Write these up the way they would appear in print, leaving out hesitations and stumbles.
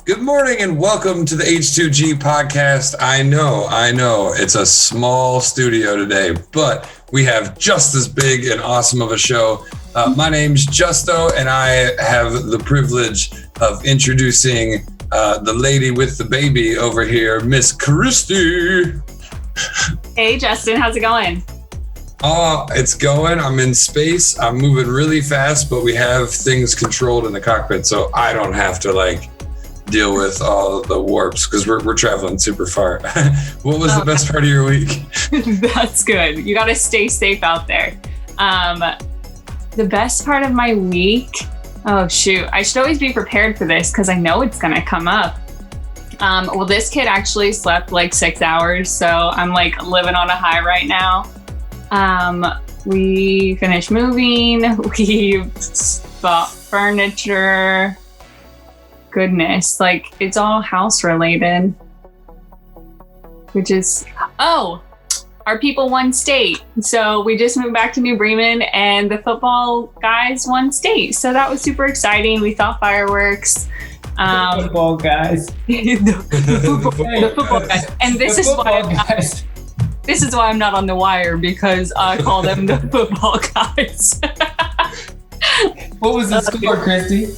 Good morning and welcome to the H2G podcast. I know, it's a small studio today, but we have just as big and awesome of a show. My name's Justo, and I have the privilege of introducing the lady with the baby over here, Miss Christy. Hey, Justin, how's it going? Oh, it's going. I'm in space. I'm moving really fast, but we have things controlled in the cockpit, so I don't have to deal with all the warps because we're traveling super far. What was the best part of your week? That's good. You got to stay safe out there. The best part of my week, oh shoot, I should always be prepared for this because I know it's going to come up. Well, this kid actually slept 6 hours, so I'm living on a high right now. We finished moving. We bought furniture. Goodness, it's all house related, which is, our people won state. So we just moved back to New Bremen and the football guys won state. So that was super exciting. We saw fireworks. The football guys. the football guys. And this is why I'm not on the wire, because I call them the football guys. What was the score, Christy?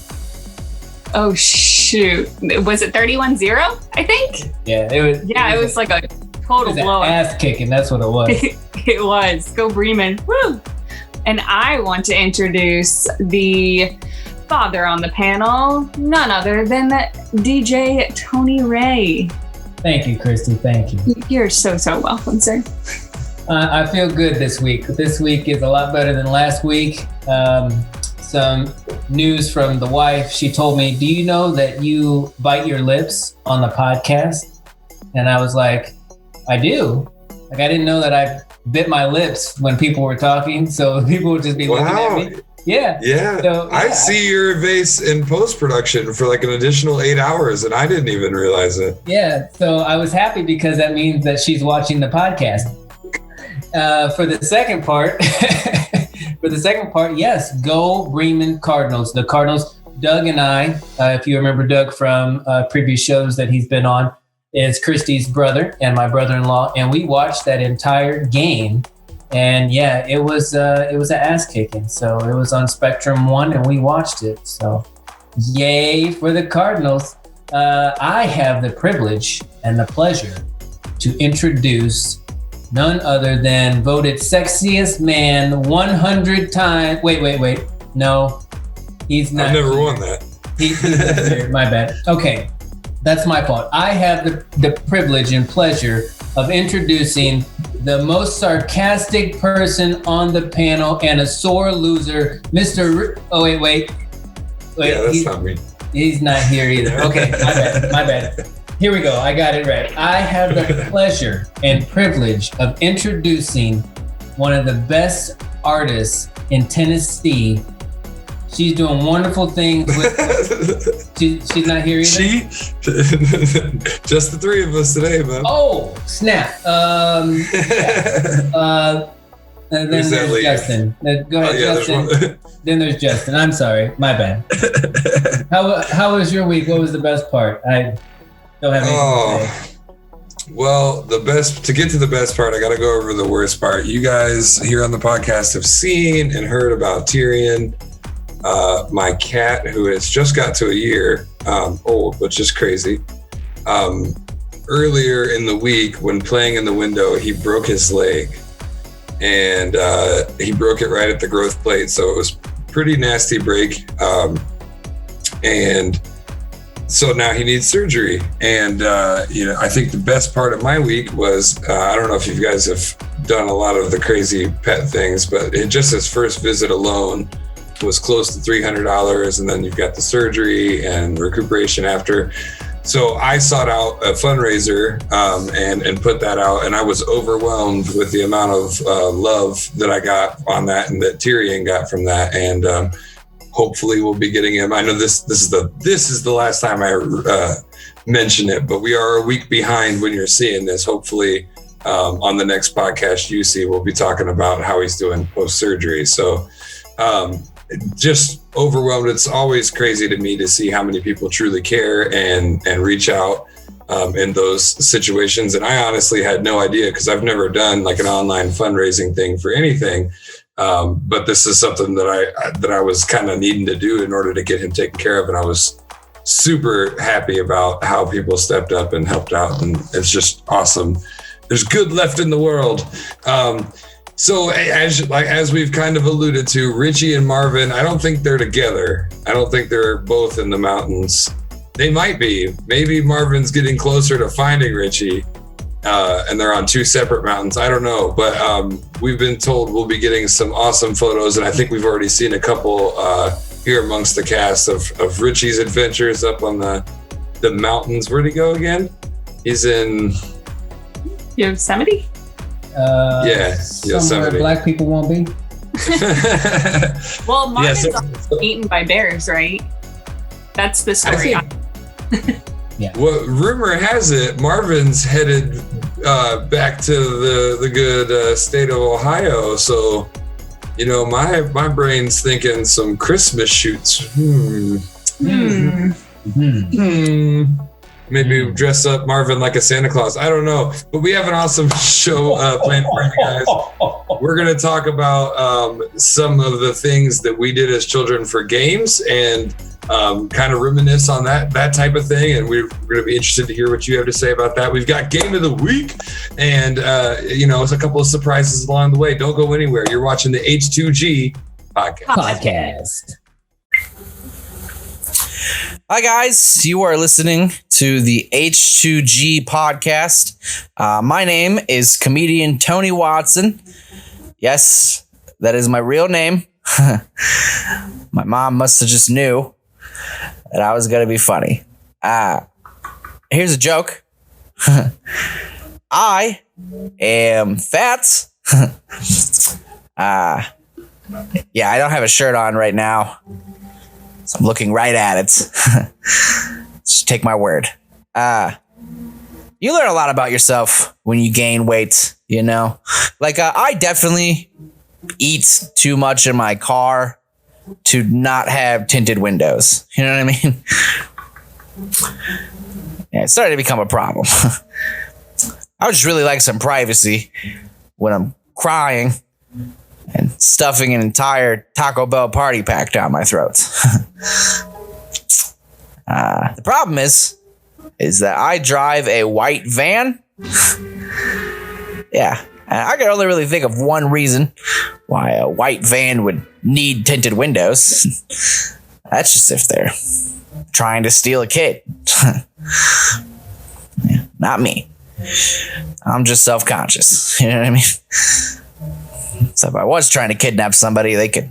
Oh shoot! Was it 31-0? I think. Yeah, it was. Yeah, it was like a total blowout. Ass kicking. That's what it was. It was. Go Bremen! Woo! And I want to introduce the father on the panel, none other than DJ Tony Ray. Thank you, Christy. Thank you. You're so welcome, sir. I feel good this week. This week is a lot better than last week. Some news from the wife. She told me, do you know that you bite your lips on the podcast? And I was like, I do. I didn't know that I bit my lips when people were talking. So people would just be looking at me. Yeah. Yeah. So, I see your vase in post-production for an additional 8 hours, and I didn't even realize it. Yeah. So I was happy because that means that she's watching the podcast. For the second part, yes, go Bremen Cardinals. The Cardinals, Doug and I, if you remember Doug from previous shows that he's been on, is Christy's brother and my brother-in-law, and we watched that entire game. And yeah, it was an ass kicking. So it was on Spectrum 1, and we watched it. So yay for the Cardinals. I have the privilege and the pleasure to introduce none other than voted sexiest man 100 times. Wait. No, he's not. I've never won that. He's here. My bad. Okay, that's my fault. I have the privilege and pleasure of introducing the most sarcastic person on the panel and a sore loser, Mr. Wait. Yeah, that's not me. He's not here either. Okay, my bad. Here we go. I got it right. I have the pleasure and privilege of introducing one of the best artists in Tennessee. She's doing wonderful things with. She's not here either. Just the three of us today, man. Oh snap! And then there's Justin. Go ahead, Justin. Then there's Justin. I'm sorry, my bad. How was your week? What was the best part? I don't have anything to say. Well, to get to the best part, I got to go over the worst part. You guys here on the podcast have seen and heard about Tyrion, my cat, who has just got to a year old, which is crazy. Earlier in the week, when playing in the window, he broke his leg, and he broke it right at the growth plate. So it was pretty nasty break. And so now he needs surgery. And, I think the best part of my week was, I don't know if you guys have done a lot of the crazy pet things, but just his first visit alone was close to $300. And then you've got the surgery and recuperation after. So I sought out a fundraiser and put that out. And I was overwhelmed with the amount of love that I got on that and that Tyrion got from that. And hopefully we'll be getting him. I know this is the last time I mention it, but we are a week behind when you're seeing this. Hopefully on the next podcast you see, we'll be talking about how he's doing post-surgery. So just overwhelmed. It's always crazy to me to see how many people truly care and reach out in those situations. And I honestly had no idea because I've never done like an online fundraising thing for anything. But this is something that I was kind of needing to do in order to get him taken care of. And I was super happy about how people stepped up and helped out. And it's just awesome. There's good left in the world. So as we've kind of alluded to, Richie and Marvin, I don't think they're together. I don't think they're both in the mountains. They might be. Maybe Marvin's getting closer to finding Richie, and they're on two separate mountains. I don't know, but we've been told we'll be getting some awesome photos, and I think we've already seen a couple here amongst the cast of Richie's adventures up on the mountains. Where'd he go again? He's in Yosemite? Yosemite. Black people won't be. Well, Marvin's eaten by bears, right? That's the story. Yeah. Well, rumor has it Marvin's headed back to the good state of Ohio. So, my brain's thinking some Christmas shoots. Maybe dress up Marvin like a Santa Claus. I don't know. But we have an awesome show planned for you guys. We're going to talk about some of the things that we did as children for games and kind of reminisce on that type of thing. And we're going to be interested to hear what you have to say about that. We've got Game of the Week and, it's a couple of surprises along the way. Don't go anywhere. You're watching the H2G podcast. Hi, guys. You are listening to the H2G podcast. My name is comedian Tony Watson. Yes, that is my real name. My mom must have just knew that I was going to be funny. Here's a joke. I am fat. I don't have a shirt on right now. So I'm looking right at it. Just take my word. You learn a lot about yourself when you gain weight, Like, I definitely eat too much in my car to not have tinted windows. You know what I mean? Yeah, it's starting to become a problem. I would just really like some privacy when I'm crying and stuffing an entire Taco Bell party pack down my throat. The problem is that I drive a white van. Yeah, I can only really think of one reason why a white van would need tinted windows. That's just if they're trying to steal a kid. Yeah, not me. I'm just self-conscious. You know what I mean? So if I was trying to kidnap somebody, they could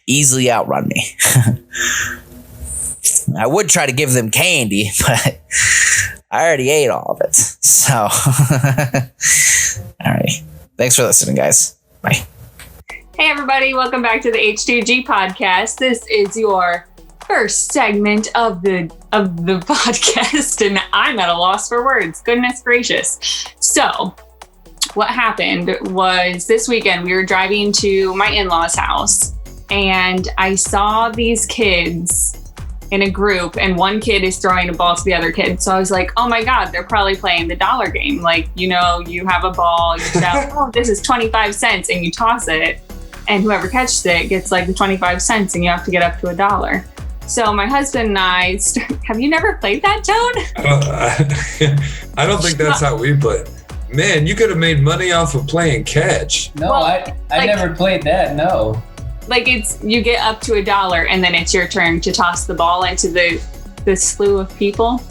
easily outrun me. I would try to give them candy, but I already ate all of it. So, all right. Thanks for listening, guys. Bye. Hey, everybody. Welcome back to the H2G podcast. This is your first segment of the podcast, and I'm at a loss for words. Goodness gracious. So, what happened was this weekend we were driving to my in-laws' house and I saw these kids in a group and one kid is throwing a ball to the other kid. So I was like, oh my God, they're probably playing the dollar game. Like, you have a ball, you shout, oh, this is 25 cents and you toss it and whoever catches it gets like the 25 cents and you have to get up to $1. So my husband and I, have you never played that, Toad? I don't think that's how we play. Man, you could have made money off of playing catch. No, I never played that, no. Like you get up to $1 and then it's your turn to toss the ball into the slew of people.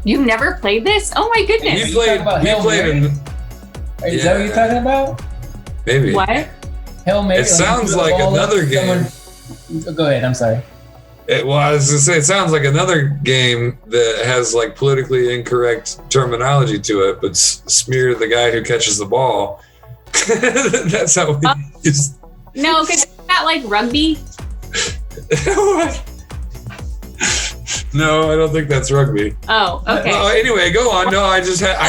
You've never played this? Oh my goodness. Is that what you're talking about? Maybe. What? Hail Mary. It sounds like another game. Go ahead, I'm sorry. I was going to say, it sounds like another game that has like politically incorrect terminology to it, but smear the guy who catches the ball. That's how we use. No, because it's not like rugby. No, I don't think that's rugby. Oh, okay. Anyway, go on. No, I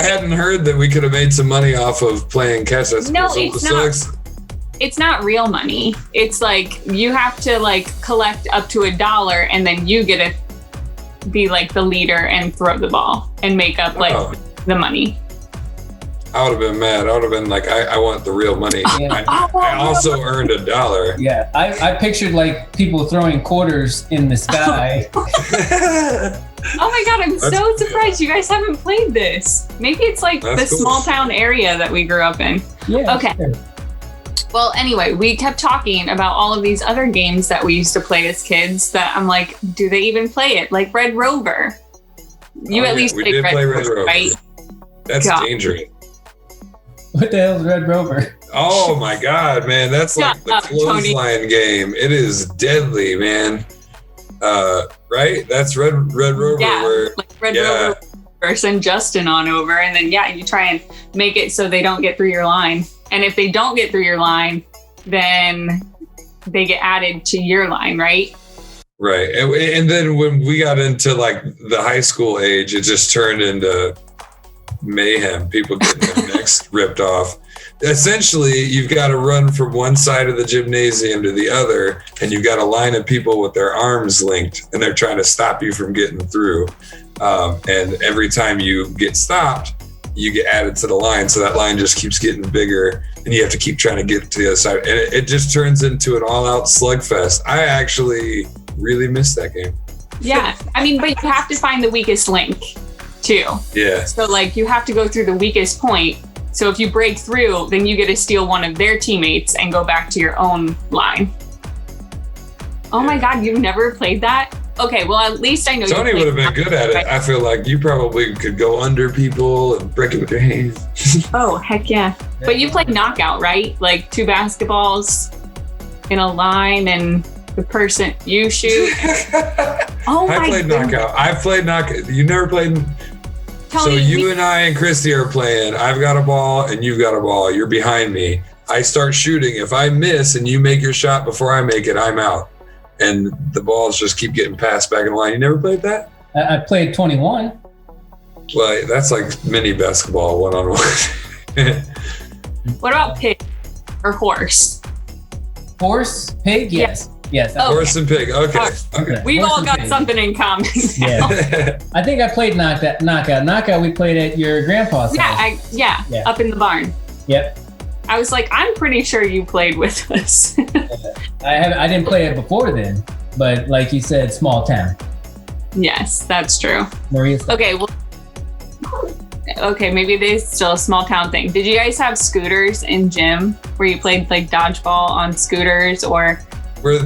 hadn't heard that we could have made some money off of playing catch. No, it's not. it's not real money. It's like you have to like collect up to $1 and then you get to be like the leader and throw the ball and make up like the money. I would have been mad. I would have been like, I want the real money. Yeah. I also earned $1. Yeah, I pictured like people throwing quarters in the sky. Oh my God, I'm so surprised you guys haven't played this. Maybe it's like the small town area that we grew up in. Yeah. Okay. Sure. Well, anyway, we kept talking about all of these other games that we used to play as kids that I'm like, do they even play it? Like Red Rover. You at least played Red Rover, right? That's dangerous. What the hell is Red Rover? Oh my God, man. That's like the clothesline game. It is deadly, man. Right? That's Red Rover. Yeah, like Red Rover send Justin on over, and then you try and make it so they don't get through your line. And if they don't get through your line, then they get added to your line, right? Right. And then when we got into like the high school age, it just turned into mayhem. People getting their necks ripped off. Essentially, you've got to run from one side of the gymnasium to the other, and you've got a line of people with their arms linked, and they're trying to stop you from getting through. And every time you get stopped, you get added to the line. So that line just keeps getting bigger, and you have to keep trying to get to the other side. And it just turns into an all-out slugfest. I actually really miss that game. Yeah. I mean, but you have to find the weakest link, too. Yeah. So, like, you have to go through the weakest point. So if you break through, then you get to steal one of their teammates and go back to your own line. Oh my God, you've never played that? Okay, well, at least I know Tony would have been good at it. I feel like you probably could go under people and break it with your hands. Oh, heck yeah. But you played knockout, right? Like 2 basketballs in a line and the person you shoot. Oh my God. I played knockout. I've played knockout. You never played... So you and I and Christy are playing. I've got a ball and you've got a ball. You're behind me. I start shooting. If I miss and you make your shot before I make it, I'm out. And the balls just keep getting passed back in the line. You never played that? I played 21. Well, that's like mini basketball one-on-one. What about pig or horse? Horse? Pig? Yes. Yes. Okay. Horse and pig. Okay. We've Horse all got pig. something in common. Yeah. I think I played knockout. Knockout we played at your grandpa's house. Yeah, up in the barn. Yep. I was like, I'm pretty sure you played with us. I didn't play it before then, but like you said, small town. Yes, that's true. Maria's okay, well, maybe there's still a small town thing. Did you guys have scooters in gym where you played like dodgeball on scooters or... Where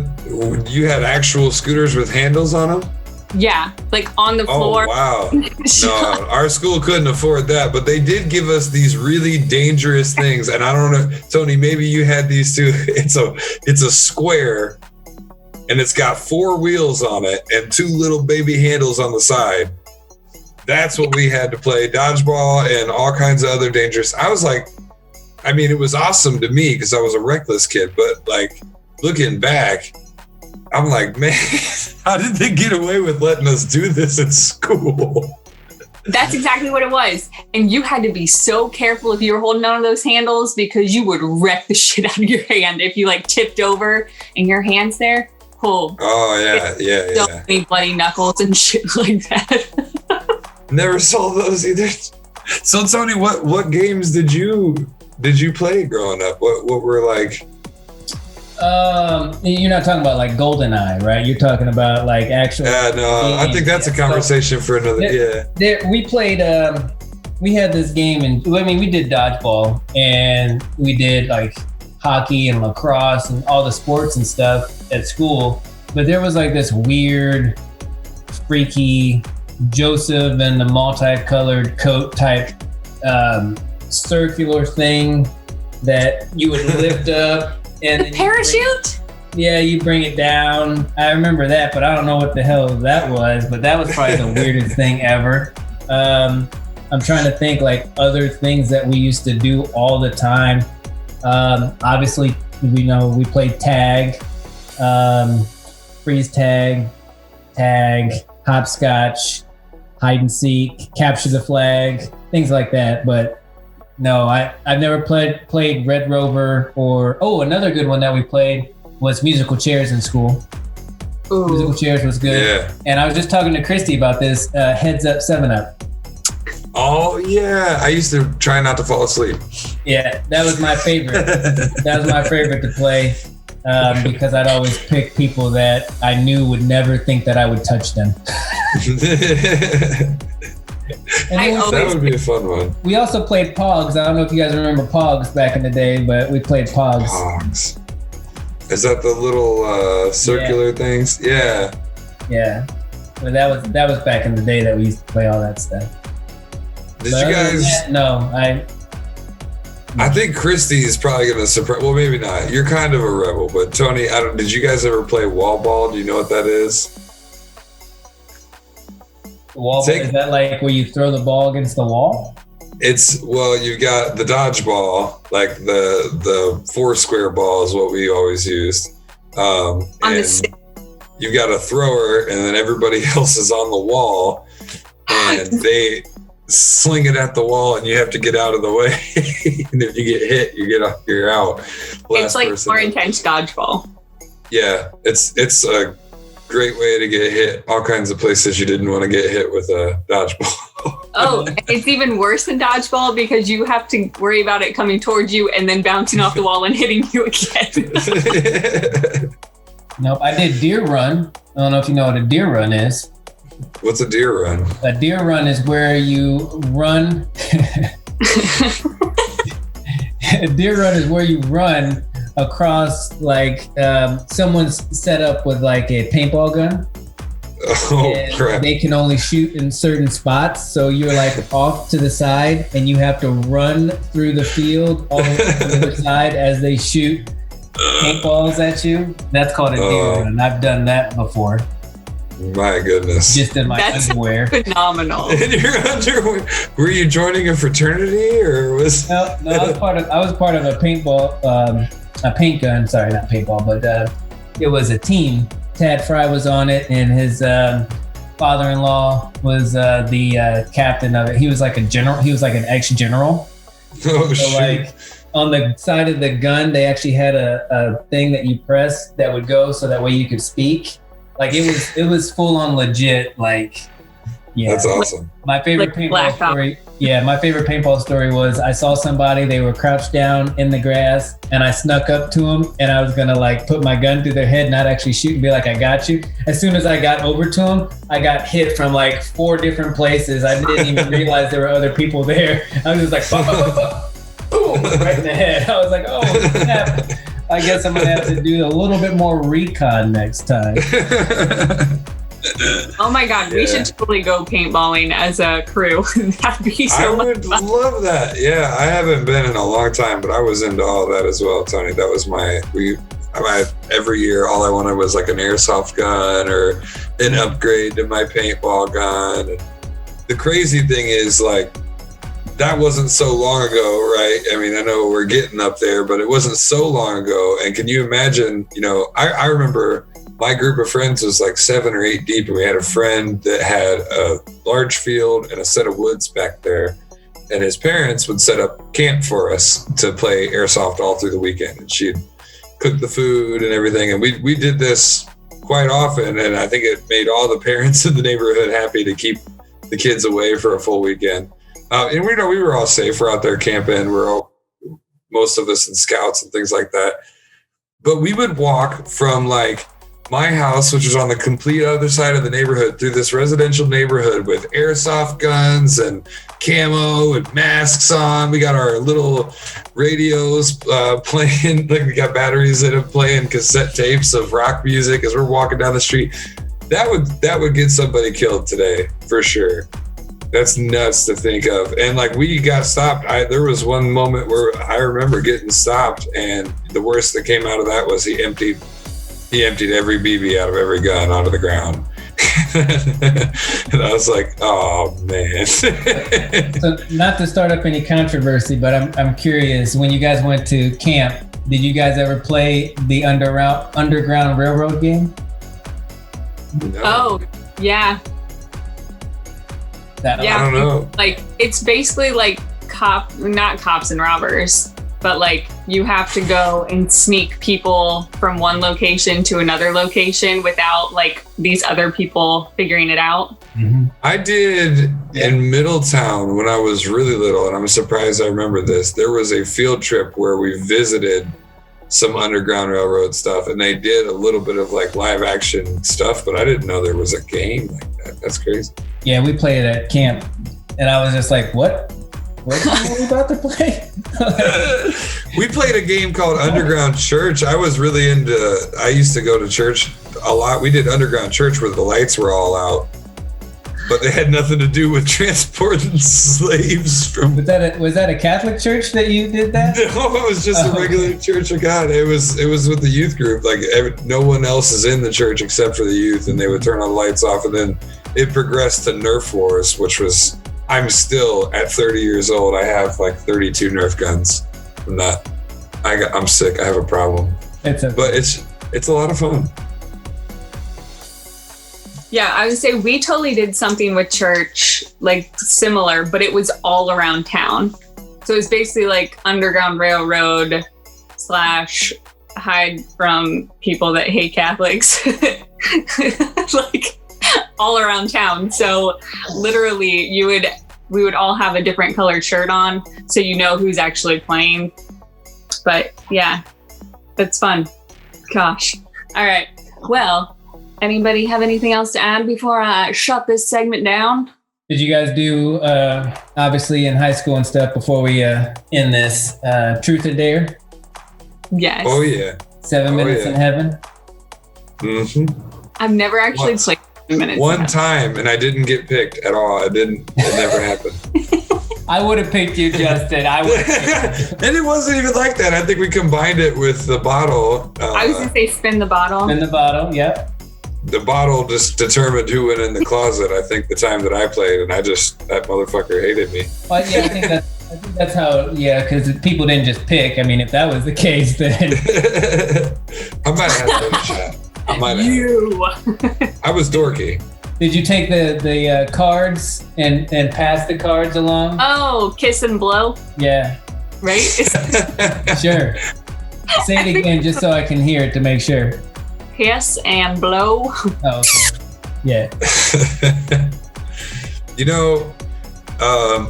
you had actual scooters with handles on them? Yeah, like on the floor. Oh, wow. No, our school couldn't afford that, but they did give us these really dangerous things. And I don't know, Tony, maybe you had these too. It's a square and it's got 4 wheels on it and 2 little baby handles on the side. That's what we had to play, dodgeball and all kinds of other dangerous. I was like, I mean, it was awesome to me because I was a reckless kid, but like looking back, I'm like, man, how did they get away with letting us do this at school? That's exactly what it was. And you had to be so careful if you were holding on to those handles because you would wreck the shit out of your hand if you like tipped over and your hand's there. Oh yeah. So many bloody knuckles and shit like that. Never saw those either. So Tony, what games did you play growing up? What were like? You're not talking about like GoldenEye, right? You're talking about like actual. Yeah, no, I think that's a conversation for another. We played. We had this game, and I mean, we did dodgeball, and we did like hockey and lacrosse and all the sports and stuff at school. But there was like this weird, freaky Joseph and the multicolored coat type circular thing that you would lift up. And the parachute? You bring it down. I remember that, but I don't know what the hell that was. But that was probably the weirdest thing ever. I'm trying to think like other things that we used to do all the time. Obviously, we played tag, freeze tag, hopscotch, hide and seek, capture the flag, things like that. But No, I've never played Red Rover or another good one that we played was musical chairs in school. Ooh. Musical chairs was good. Yeah. And I was just talking to Christy about this. Heads Up 7-Up. Oh yeah, I used to try not to fall asleep. Yeah, that was my favorite. That was my favorite to play because I'd always pick people that I knew would never think that I would touch them. And that would be a fun one. We also played Pogs. I don't know if you guys remember Pogs back in the day, but we played Pogs. Pogs. Is that the little circular things? Yeah. Yeah. But that was back in the day that we used to play all that stuff. Did you guys? No, I think Christy is probably going to surprise. Well, maybe not. You're kind of a rebel, but Tony, did you guys ever play wall ball? Do you know what that is? Wall ball, is that like where you throw the ball against the wall? You've got the dodgeball, like the 4 square ball is what we always used. And you've got a thrower, and then everybody else is on the wall, and they sling it at the wall, and you have to get out of the way. And if you get hit, you're out. It's like more intense dodgeball. Yeah, it's a great way to get hit all kinds of places you didn't want to get hit with a dodgeball. Oh, it's even worse than dodgeball because you have to worry about it coming towards you and then bouncing off the wall and hitting you again. Nope, I did deer run. I don't know if you know what a deer run is. What's a deer run? A deer run is where you run. A deer run is where you run across like someone's set up with like a paintball gun. Oh crap. They can only shoot in certain spots, so you're like off to the side and you have to run through the field all the way to the other side as they shoot paintballs at you. That's called a deer run. I've done that before. My goodness. Just in my underwear. Phenomenal. In your underwear. Were you joining a fraternity or was No, I was part of a paintball a paint gun, sorry, not paintball, but it was a team. Tad Fry was on it, and his father-in-law was the captain of it. He was like a general. He was like an ex-general. Oh, so shoot. like on the side of the gun, they actually had a thing that you press that would go so that way you could speak. Like it was full on legit. Like, yeah, that's awesome. My favorite paintball story. Yeah, my favorite paintball story was I saw somebody, they were crouched down in the grass, and I snuck up to them, and I was gonna like put my gun through their head, not actually shoot, and be like, I got you. As soon as I got over to them, I got hit from like 4 different places. I didn't even realize there were other people there. I was just like, boom, right in the head. I was like, oh snap. I guess I'm gonna have to do a little bit more recon next time. Oh my God, we should totally go paintballing as a crew. That'd be so much fun. I would love that. Yeah, I haven't been in a long time, but I was into all that as well, Tony. That was every year, all I wanted was like an airsoft gun or an upgrade to my paintball gun. And the crazy thing is, like, that wasn't so long ago, right? I mean, I know we're getting up there, but it wasn't so long ago. And can you imagine, I remember my group of friends was like 7 or 8 deep, and we had a friend that had a large field and a set of woods back there, and his parents would set up camp for us to play airsoft all through the weekend, and she'd cook the food and everything, and we did this quite often, and I think it made all the parents in the neighborhood happy to keep the kids away for a full weekend. And we were all safe. We're out there camping. Most of us in scouts and things like that, but we would walk from like my house, which was on the complete other side of the neighborhood, through this residential neighborhood with airsoft guns and camo and masks on. We got our little radios playing, like we got batteries in them playing cassette tapes of rock music as we're walking down the street. That would get somebody killed today for sure. That's nuts to think of. And like we got stopped. There was one moment where I remember getting stopped, and the worst that came out of that was he emptied every BB out of every gun onto the ground. And I was like, oh man. So not to start up any controversy, but I'm curious, when you guys went to camp, did you guys ever play the Underground Railroad game? No. Oh, yeah. I don't know. Like, it's basically like not cops and robbers, but like you have to go and sneak people from one location to another location without like these other people figuring it out. Mm-hmm. I did in Middletown when I was really little, and I'm surprised I remember this. There was a field trip where we visited some Underground Railroad stuff, and they did a little bit of like live action stuff, but I didn't know there was a game like that. That's crazy. Yeah, we played it at camp, and I was just like, what are we about to play? We played a game called Underground Church. I used to go to church a lot. We did Underground Church where the lights were all out, but they had nothing to do with transporting slaves from. Was that a Catholic church that you did that? No, it was just a regular Church of God. It was with the youth group. Like no one else is in the church except for the youth, and they would turn all the lights off, and then it progressed to Nerf wars, which was. I'm still at 30 years old. I have like 32 Nerf guns. I'm sick. I have a problem. But it's a lot of fun. Yeah, I would say we totally did something with church, like similar, but it was all around town. So it's basically like Underground Railroad / hide from people that hate Catholics. Like all around town. So literally we would all have a different colored shirt on, so you know who's actually playing. But yeah, that's fun. Gosh. All right. Well, anybody have anything else to add before I shut this segment down? Did you guys do, obviously in high school and stuff, before we end this, Truth or Dare? Yes. Oh, yeah. 7 minutes in heaven? Mm-hmm. I've never actually played 7 minutes. One time, and I didn't get picked at all. It never happened. I would have picked you, Justin. And it wasn't even like that. I think we combined it with the bottle. I was going to say spin the bottle. Spin the bottle, yep. The bottle just determined who went in the closet, I think, the time that I played, and that motherfucker hated me. Well, yeah, I think that's how, yeah, because people didn't just pick. I mean, if that was the case, then... I might have had a shot. I was dorky. Did you take the cards and pass the cards along? Oh, kiss and blow? Yeah. Right? Sure. Say it again just so I can hear it to make sure. Kiss and blow. Oh, okay. Yeah.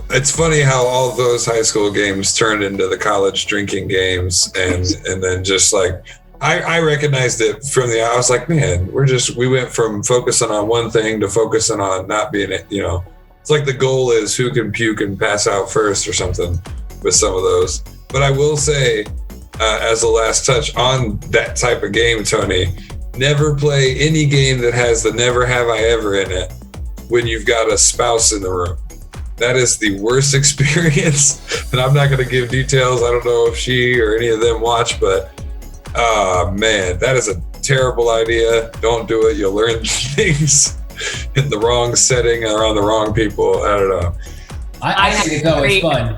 It's funny how all those high school games turned into the college drinking games, and then just like I recognized it from I was like, man, we went from focusing on one thing to focusing on not being it's like the goal is who can puke and pass out first or something with some of those. But I will say, as a last touch on that type of game, Tony, never play any game that has the never have I ever in it when you've got a spouse in the room. That is the worst experience. And I'm not going to give details. I don't know if she or any of them watch, but man, that is a terrible idea. Don't do it. You'll learn things in the wrong setting or on the wrong people. I don't know. I think it's always fun.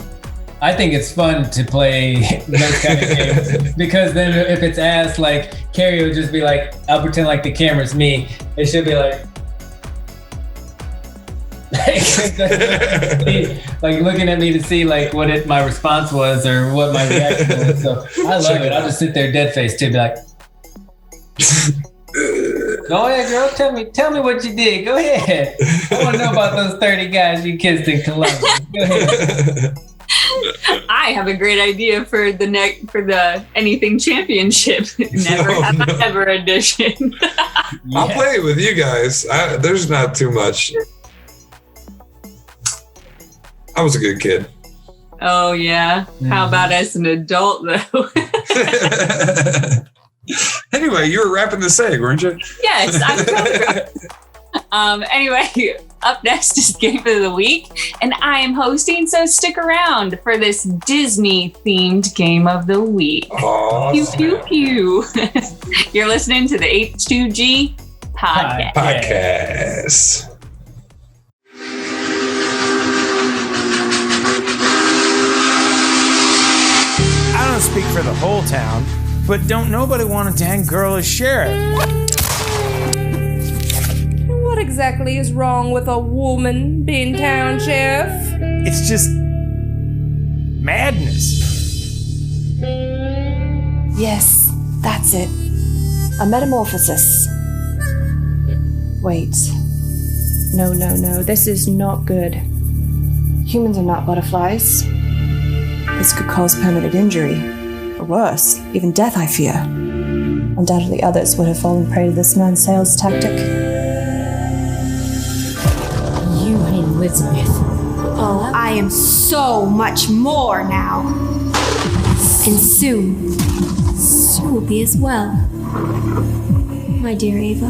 I think it's fun to play those kind of games because then if it's asked, like Carrie will just be like, I'll pretend like the camera's me. It should be like looking at me to see like what my response was or what my reaction was. So I love it. I'll just sit there dead faced too, be like, go ahead, girl. Tell me what you did. Go ahead. I want to know about those 30 guys you kissed in Columbus. Go ahead. I have a great idea for the anything championship. Never have I ever edition. Yeah. I'll play it with you guys. There's not too much. I was a good kid. Oh yeah. How about as an adult though? Anyway, you were wrapping the segment, weren't you? Yes, I'm totally. Anyway, up next is Game of the Week, and I am hosting, so stick around for this Disney-themed Game of the Week. Oh, pew, pew, pew. You're listening to the H2G podcast. I don't speak for the whole town, but don't nobody want a dang girl as sheriff. What exactly is wrong with a woman being town sheriff? It's just Madness. Yes, that's it. A metamorphosis. Wait. No. This is not good. Humans are not butterflies. This could cause permanent injury. Or worse, even death, I fear. Undoubtedly others would have fallen prey to this man's sales tactic. You and Elizabeth. Oh, I am so much more now. And soon, you will be as well. My dear Ava.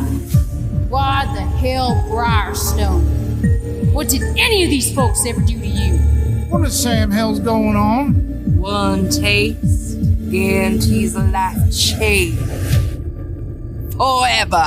Why the hell Briarstone? What did any of these folks ever do to you? What the Sam hell's going on? One taste guarantees a life change. Forever.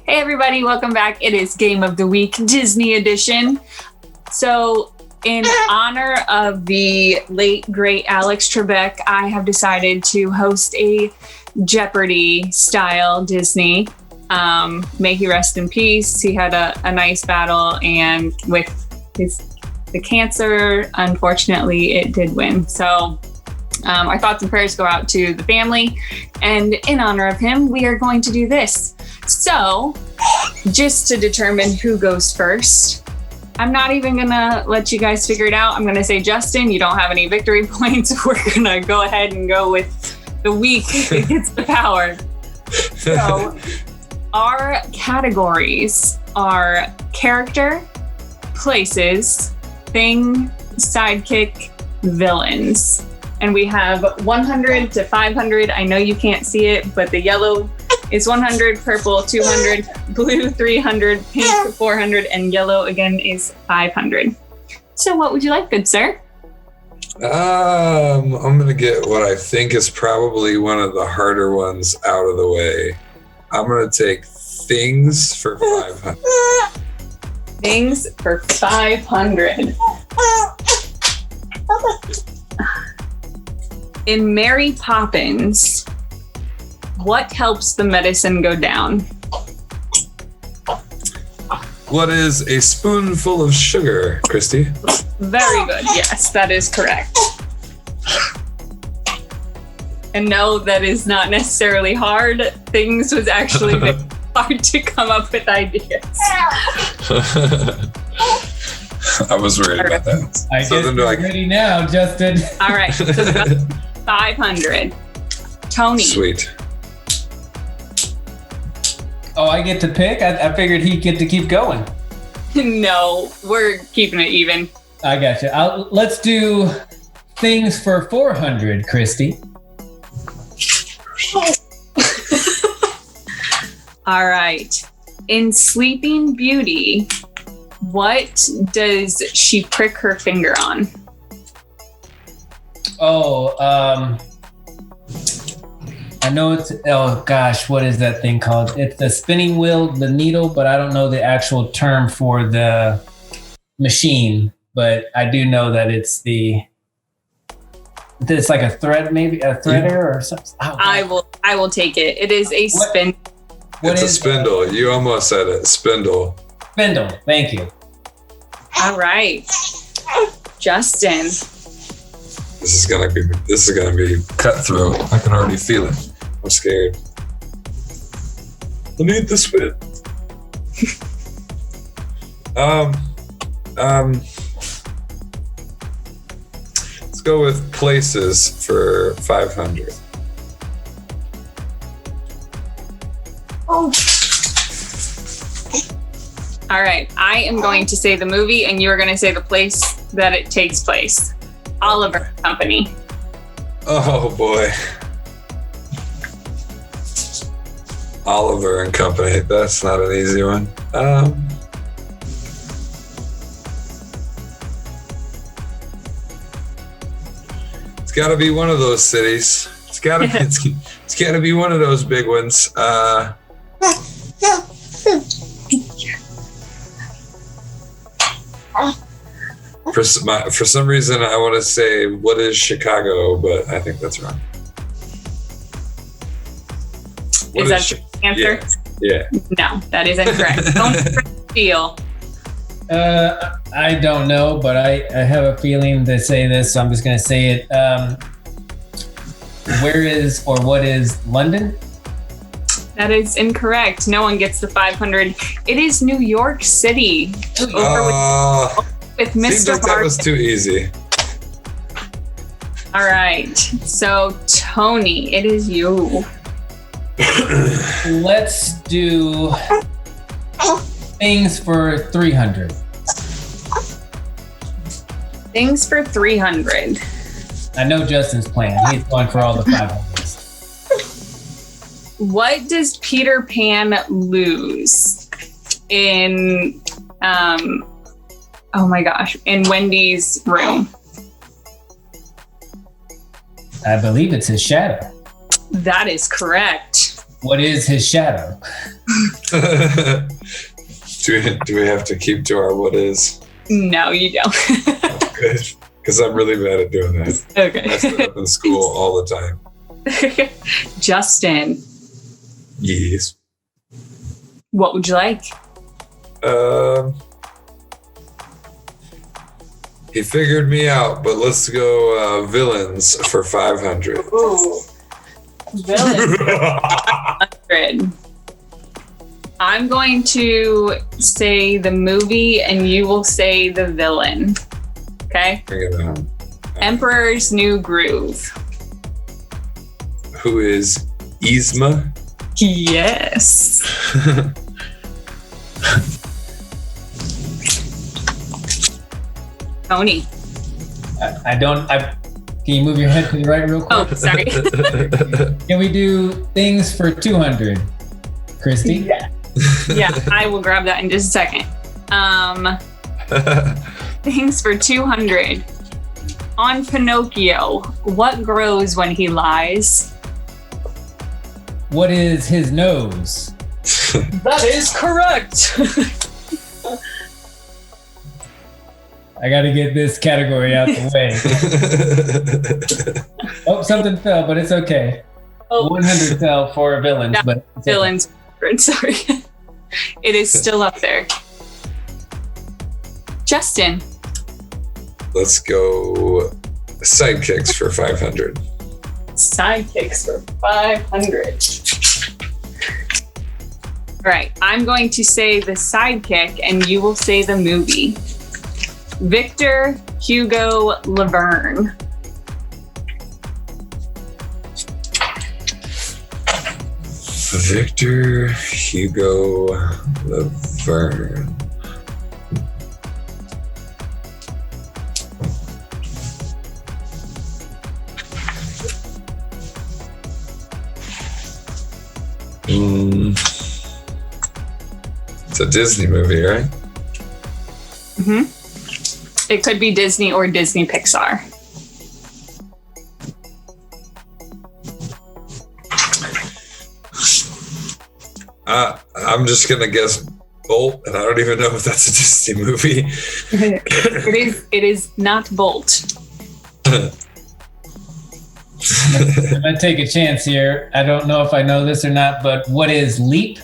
Hey everybody, welcome back. It is Game of the Week, Disney edition. So in honor of the late, great Alex Trebek, I have decided to host a Jeopardy-style Disney. May he rest in peace. He had a nice battle, and with the cancer, unfortunately, it did win. So our thoughts and prayers go out to the family. And in honor of him, we are going to do this. So, just to determine who goes first, I'm not even gonna let you guys figure it out. I'm gonna say, Justin, you don't have any victory points. We're gonna go ahead and go with the weak that gets the power. So, our categories are character, places, thing, sidekick, villains. And we have 100 to 500. I know you can't see it, but the yellow is 100, purple 200, blue 300, pink 400, and yellow again is 500. So what would you like, good sir? I'm gonna get what I think is probably one of the harder ones out of the way. I'm gonna take things for 500. Things for 500. In Mary Poppins, what helps the medicine go down? What is a spoonful of sugar, Christy? Very good. Yes, that is correct. And no, that is not necessarily hard. Things was actually very hard to come up with ideas. I was worried about that. I guess you're ready now, Justin. All right, so 500. Tony. Sweet. Oh, I get to pick? I figured he'd get to keep going. No, we're keeping it even. I gotcha. Let's do things for 400, Christy. All right. In Sleeping Beauty, what does she prick her finger on? Oh, I know it's, oh gosh, what is that thing called? It's the spinning wheel, the needle, but I don't know the actual term for the machine, but I do know that it's like a thread, maybe a threader or something. Oh, I will take it. It is a spin. It's a spindle. You almost said it. Spindle. Spindle. Thank you. All right. Justin. This is gonna be cutthroat. I can already feel it. I'm scared. I need the spin. Let's go with places for 500. Oh. All right. I am going to say the movie, and you are going to say the place that it takes place. Oliver Company. Oh boy. Oliver and Company. That's not an easy one. It's got to be one of those cities. It's got to be one of those big ones. For some reason, I want to say, what is Chicago? But I think that's wrong. Is that your answer? Yeah. No, that is incorrect. Don't steal. I don't know, but I have a feeling to say this, so I'm just going to say it. Where is or what is London? That is incorrect. No one gets the 500. It is New York City. With Mr. Seems like that was too easy. All right. So, Tony, it is you. Let's do things for 300. Things for 300. I know Justin's plan. He's going for all the 500s. What does Peter Pan lose in, oh my gosh, in Wendy's room? I believe it's his shadow. That is correct. What is his shadow? Do we have to keep to our what is? No, you don't. Good, because I'm really bad at doing that. Okay. I mess it up in school all the time. Justin. Yes. What would you like? He figured me out, but let's go villains for 500. Ooh. Villains. 500. I'm going to say the movie and you will say the villain. Okay? Bring it on. Emperor's New Groove. Who is Yzma? Yes. Tony. Can you move your head to the right real quick? Oh, sorry. Can we do things for 200? Christy? Yeah. Yeah, I will grab that in just a second. Things for 200. On Pinocchio, what grows when he lies? What is his nose? That is correct. I got to get this category out the way. Oh, something fell, but it's okay. Oh. 100 fell for villains, Yeah, but it's villains. Okay. Sorry. It is still up there. Justin. Let's go sidekicks for 500. Sidekicks for 500. All right, I'm going to say the sidekick and you will say the movie. Victor Hugo Laverne. Victor Hugo Laverne. It's a Disney movie, right? Mm-hmm. It could be Disney or Disney Pixar. I'm just gonna guess Bolt, and I don't even know if that's a Disney movie. It is not Bolt. I'm gonna take a chance here. I don't know if I know this or not, but what is Leap?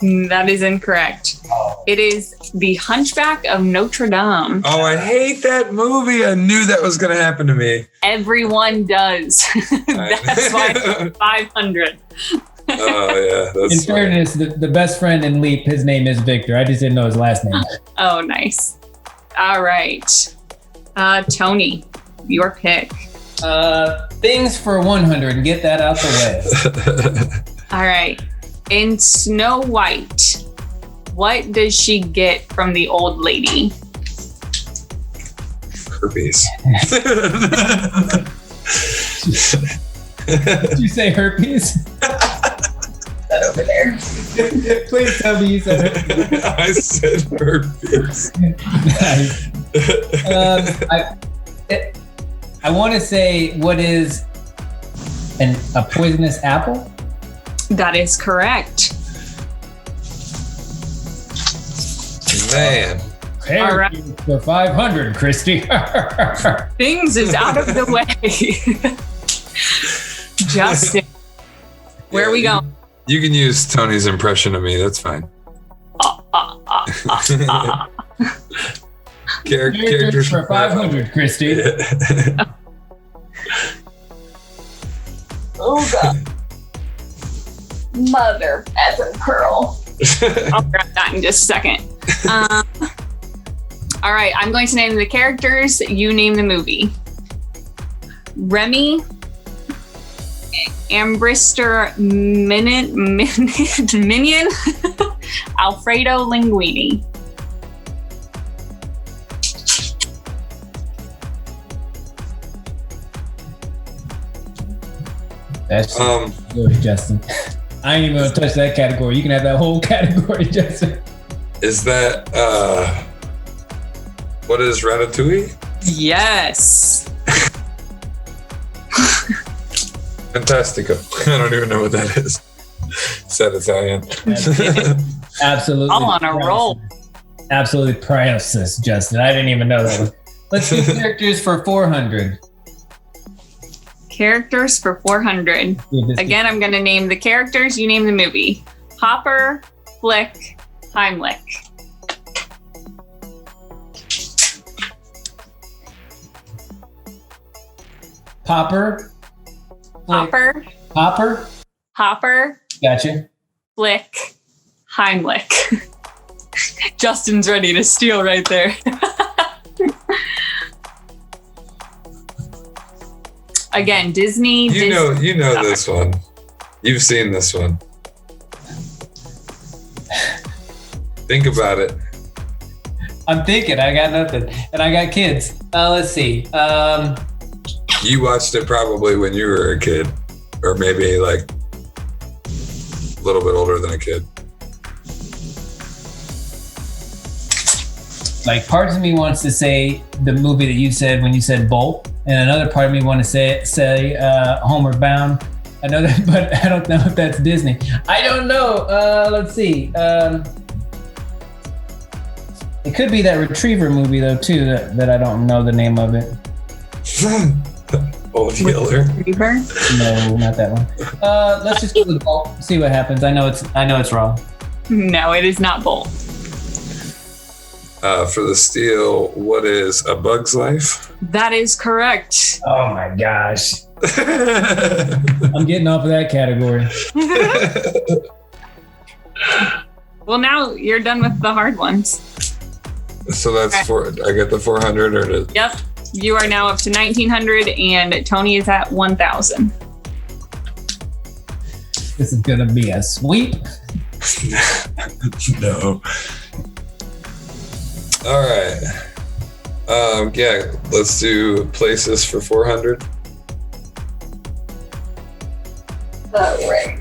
That is incorrect. It is The Hunchback of Notre Dame. Oh, I hate that movie. I knew that was gonna happen to me. Everyone does. That's why it's 500. Oh yeah, that's in fairness, the best friend in Leap, his name is Victor. I just didn't know his last name. Oh, nice. All right. Tony, your pick. Things for 100 and get that out the way. All right. In Snow White, what does she get from the old lady? Herpes. Did you say herpes? Over there. Please tell me you said herpes. I said herpes. Nice. I want to say, what is a poisonous apple? That is correct. Man. All right. For 500, Christy. Things is out of the way. Justin, where are we going? You can use Tony's impression of me. That's fine. Characters for 500, Christy. Oh, God. Mother effing pearl. I'll grab that in just a second. All right, I'm going to name the characters. You name the movie. Remy, Ambrister Minion, Alfredo Linguini. That's good, Justin. I ain't even gonna touch that category. You can have that whole category, Justin. Is that what is Ratatouille? Yes. Fantastico. I don't even know what that is. Said Italian. Absolutely. All on a roll. Absolutely priceless, Justin. I didn't even know that one. Let's do characters for 400. Characters for 400. Again, I'm going to name the characters. You name the movie. Hopper, Flick, Heimlich. Popper. Hopper. Hopper. Hopper. Gotcha. Flick, Heimlich. Justin's ready to steal right there. Again, Disney. You know this one. You've seen this one. Think about it. I'm thinking. I got nothing, and I got kids. Let's see. You watched it probably when you were a kid, or maybe like a little bit older than a kid. Like, parts of me wants to say the movie that you said when you said Bolt, and another part of me want to say Homeward Bound. I know that, but I don't know if that's Disney. I don't know. Let's see. It could be that Retriever movie though too. That I don't know the name of it. Old Yeller. Retriever? No, not that one. Let's just go with Bolt. See what happens. I know it's wrong. No, it is not Bolt. For the steal, what is A Bug's Life? That is correct. Oh my gosh. I'm getting off of that category. Well, now you're done with the hard ones. So that's I get the 400 or the... Yep. You are now up to 1,900 and Tony is at 1,000. This is going to be a sweep. No. All right. Yeah, let's do places for 400. Oh, right.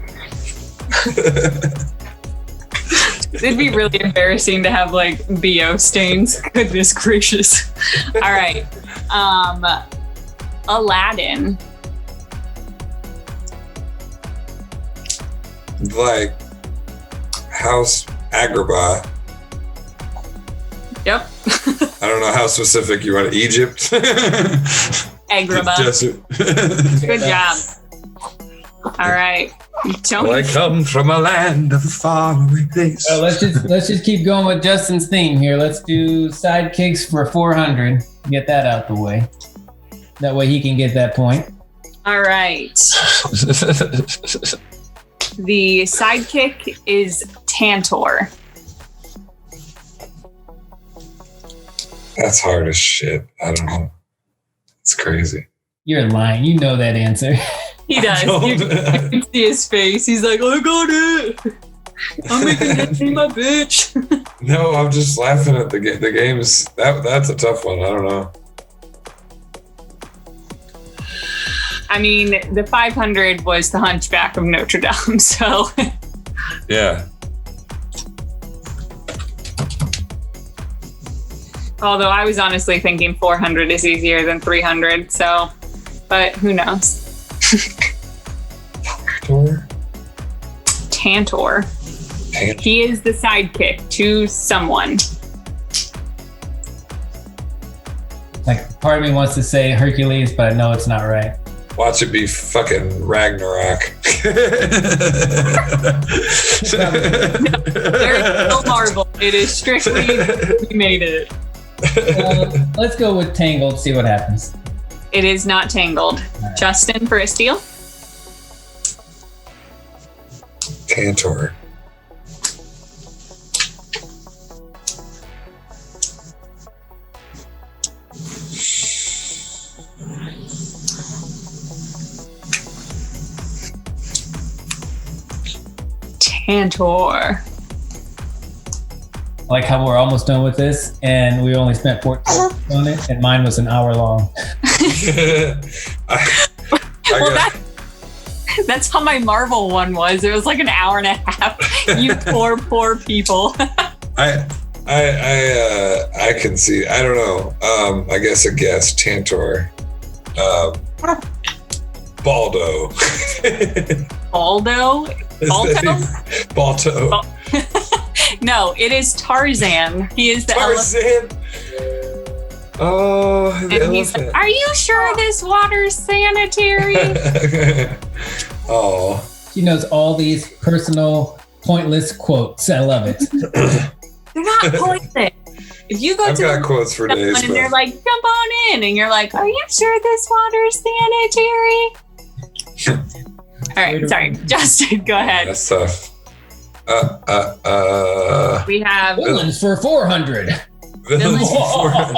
It'd be really embarrassing to have like BO stains. Goodness gracious. All right. Aladdin. Like House Agrabah. Yep. I don't know how specific you want. Egypt. Agrabah. Good job. All right. Tony. Well, I come from a land of faraway place. Let's just keep going with Justin's theme here. Let's do sidekicks for 400. Get that out the way. That way he can get that point. All right. The sidekick is Tantor. That's hard as shit. I don't know. It's crazy. You're lying. You know that answer. He does. You can see his face. He's like, I got it. I'm making that be my bitch. No, I'm just laughing at the games. That's a tough one. I don't know. I mean, the 500 was the Hunchback of Notre Dame, so. Yeah. Although I was honestly thinking 400 is easier than 300, so, but who knows? Tantor. He is the sidekick to someone. Like, part of me wants to say Hercules, but I know it's not right. Watch it be fucking Ragnarok. There's no Marvel. It is strictly we made it. Let's go with Tangled, see what happens. It is not Tangled. Right. Justin for a steal? Tantor. Tantor. I like how we're almost done with this, and we only spent 14 on it, and mine was an hour long. That's how my Marvel one was. It was like an hour and a half. You poor people. I can see. I don't know. I guess a guess. Tantor. Baldo. Baldo? Balto. No, it is Tarzan. He is the Tarzan. Oh, the and he's like, are you sure this water's sanitary? Oh. She knows all these personal, pointless quotes. I love it. They're not pointless. If you go I've got quotes for days, and they're like, jump on in, and you're like, are you sure this water's sanitary? All right, sorry. Justin, go ahead. That's tough. We have villains for 400. Villains for 400.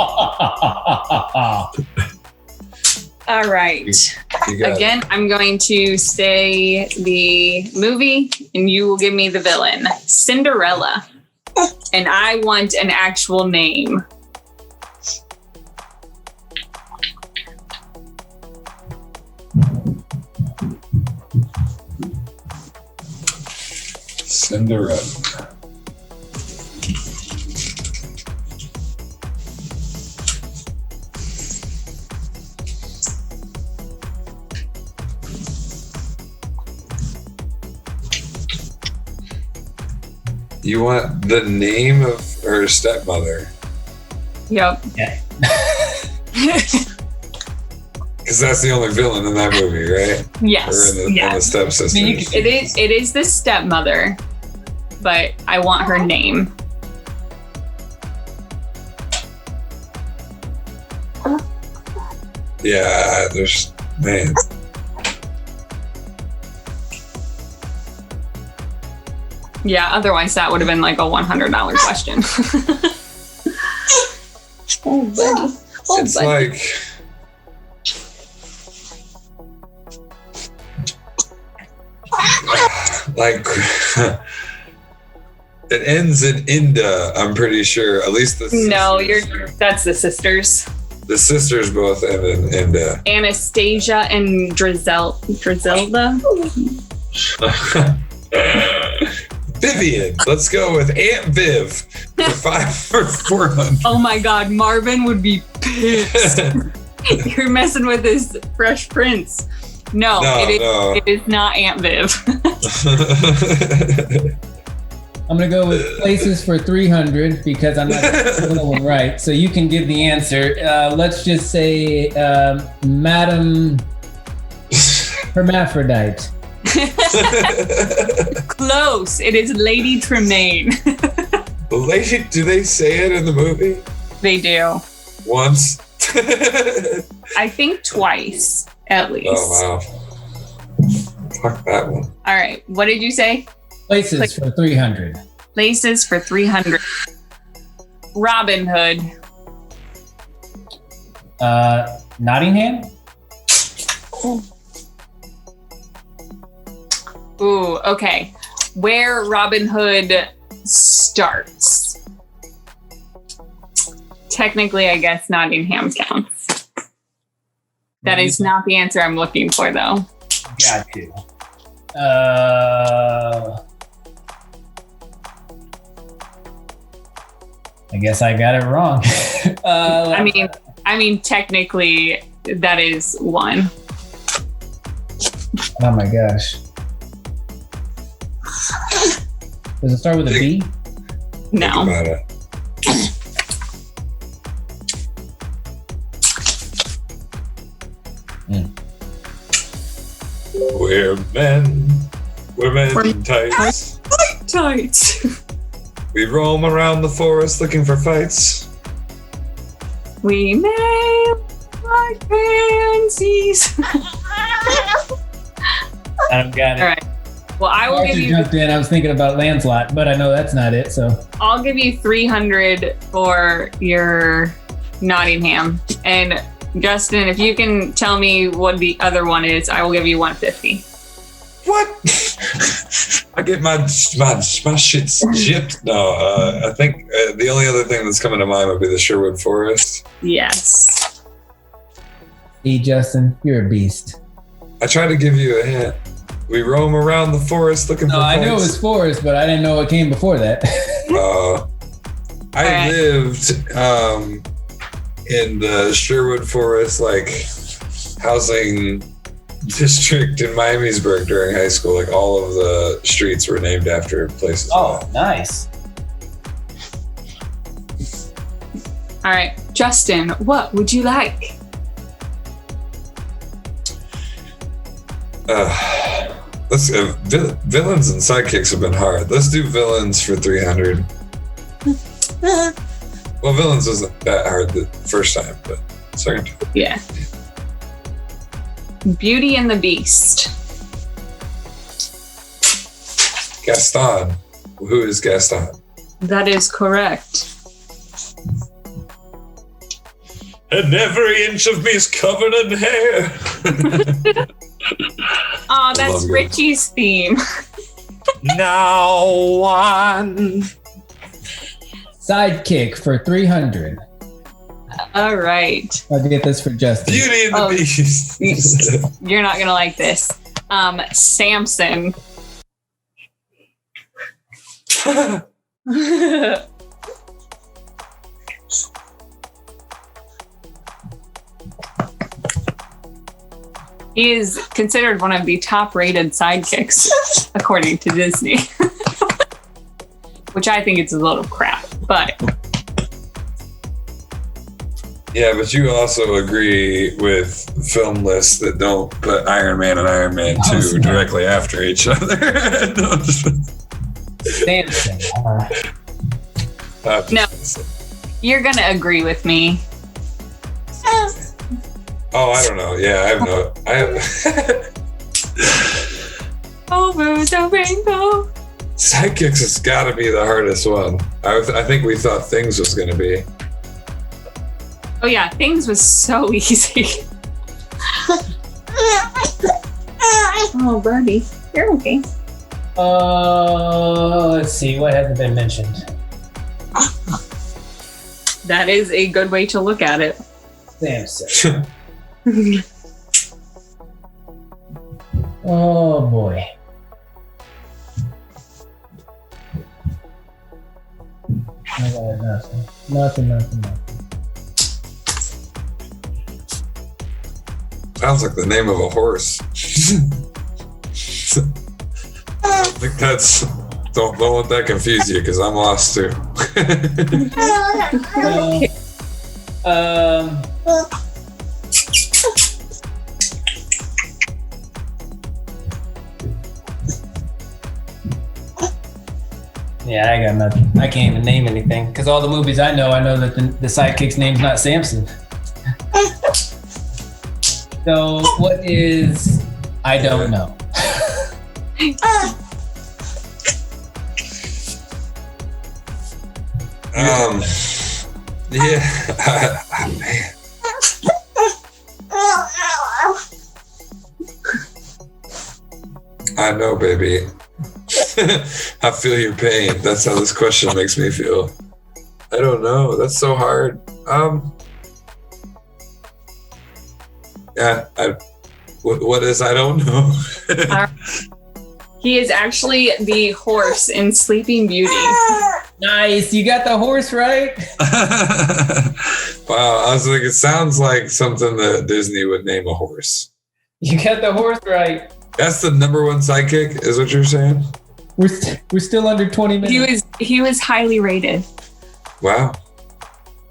All right. Again, I'm going to say the movie, and you will give me the villain. Cinderella. And I want an actual name. Cinderella. You want the name of her stepmother? Yep. Yeah. Because that's the only villain in that movie, right? Yes. Or in the stepsisters. I mean, it is the stepmother, but I want her name. Yeah, there's man. Yeah, otherwise that would have been like a $100 question. Oh, buddy. Oh, It's buddy. like it ends in Inda, I'm pretty sure. At least the No, that's the sisters. The sisters both end in Inda. Anastasia and Drizelda. Vivian. Let's go with Aunt Viv for 400. Oh my God, Marvin would be pissed. You're messing with his Fresh Prince. No, it is not Aunt Viv. I'm going to go with places for 300 because I'm not getting the one right. So you can give the answer. Let's just say Madam Hermaphrodite. Close. It is Lady Tremaine. Lady, do they say it in the movie? They do. Once? I think twice, at least. Oh, wow. Fuck that one. All right. What did you say? Places for 300. Places for 300. Robin Hood. Nottingham? Ooh, okay. Where Robin Hood starts. Technically, I guess Nottingham counts. That is not the answer I'm looking for, though. Got you. I guess I got it wrong. I mean, technically, that is one. Oh my gosh. Does it start with a B? No. Think about it. We're men in tights. Tights. We roam around the forest looking for fights. We may like pansies. I got it. All right. Well, I will give you. Jumped in. I was thinking about Lancelot, but I know that's not it. So I'll give you 300 for your Nottingham, and Justin, if you can tell me what the other one is, I will give you 150. What? I get my shit shipped. No, I think the only other thing that's coming to mind would be the Sherwood Forest. Yes. E. Justin, you're a beast. I tried to give you a hint. We roam around the forest looking for fights. I knew it was forest, but I didn't know what came before that. I lived in the Sherwood Forest, like, housing district in Miamisburg during high school. Like, all of the streets were named after places. Oh, nice. All right, Justin, what would you like? Villains and sidekicks have been hard. Let's do villains for 300. Well, villains wasn't that hard the first time, but second time. Yeah. Beauty and the Beast. Gaston. Who is Gaston? That is correct. And every inch of me is covered in hair. Oh, that's Richie's theme. No one. Sidekick for 300. All right. I'll get this for Justin. Beauty and the Beast. You're not gonna like this. Samson. He is considered one of the top-rated sidekicks, according to Disney. Which I think is a load of crap, but... Yeah, but you also agree with film lists that don't put Iron Man and Iron Man 2 directly after each other. Samson. No, you're going to agree with me. Oh, I don't know. Yeah, I have Over the rainbow. Sidekicks has got to be the hardest one. I think we thought Things was going to be. Oh yeah, Things was so easy. Oh, Birdie, you're okay. Let's see. What hasn't been mentioned? That is a good way to look at it. Samson. Oh boy. I got nothing. Sounds like the name of a horse. I think that's. Don't let that confuse you, because I'm lost too. Yeah, I got nothing. I can't even name anything because all the movies I know that the sidekick's name's not Samson. So what is? I don't know. Yeah, man. I know, baby. I feel your pain. That's how this question makes me feel. I don't know. That's so hard. What is? I don't know. He is actually the horse in Sleeping Beauty. Nice. You got the horse right. Wow. I was like, it sounds like something that Disney would name a horse. You got the horse right. That's the number one sidekick, is what you're saying? We're still under 20 minutes. He was highly rated. Wow.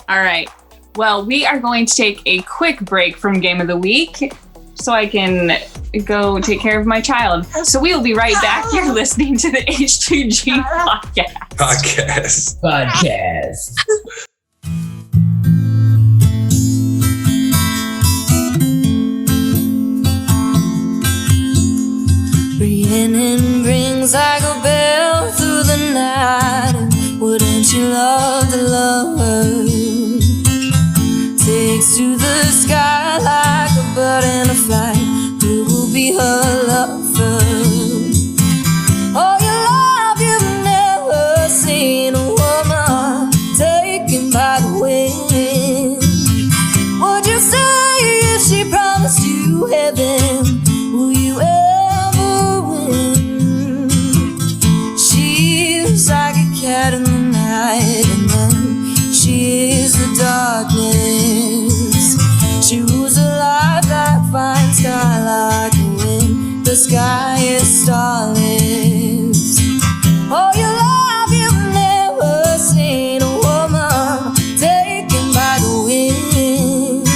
All right. Well, we are going to take a quick break from Game of the Week so I can go take care of my child. So we will be right back. You're listening to the H2G podcast. Rhiannon rings like a bell through the night. And wouldn't you love the lover? Takes to the sky like a bird in a flight. Who will be her lover? Oh, your love, you've never seen a woman taken by the wind. Would you say if she promised you heaven, will you ever win? She's like a cat in the night, and then she is the darkness. Choose a life that finds sky like a wind. The sky is starless. Oh, your love, you've never seen a woman taken by the wind.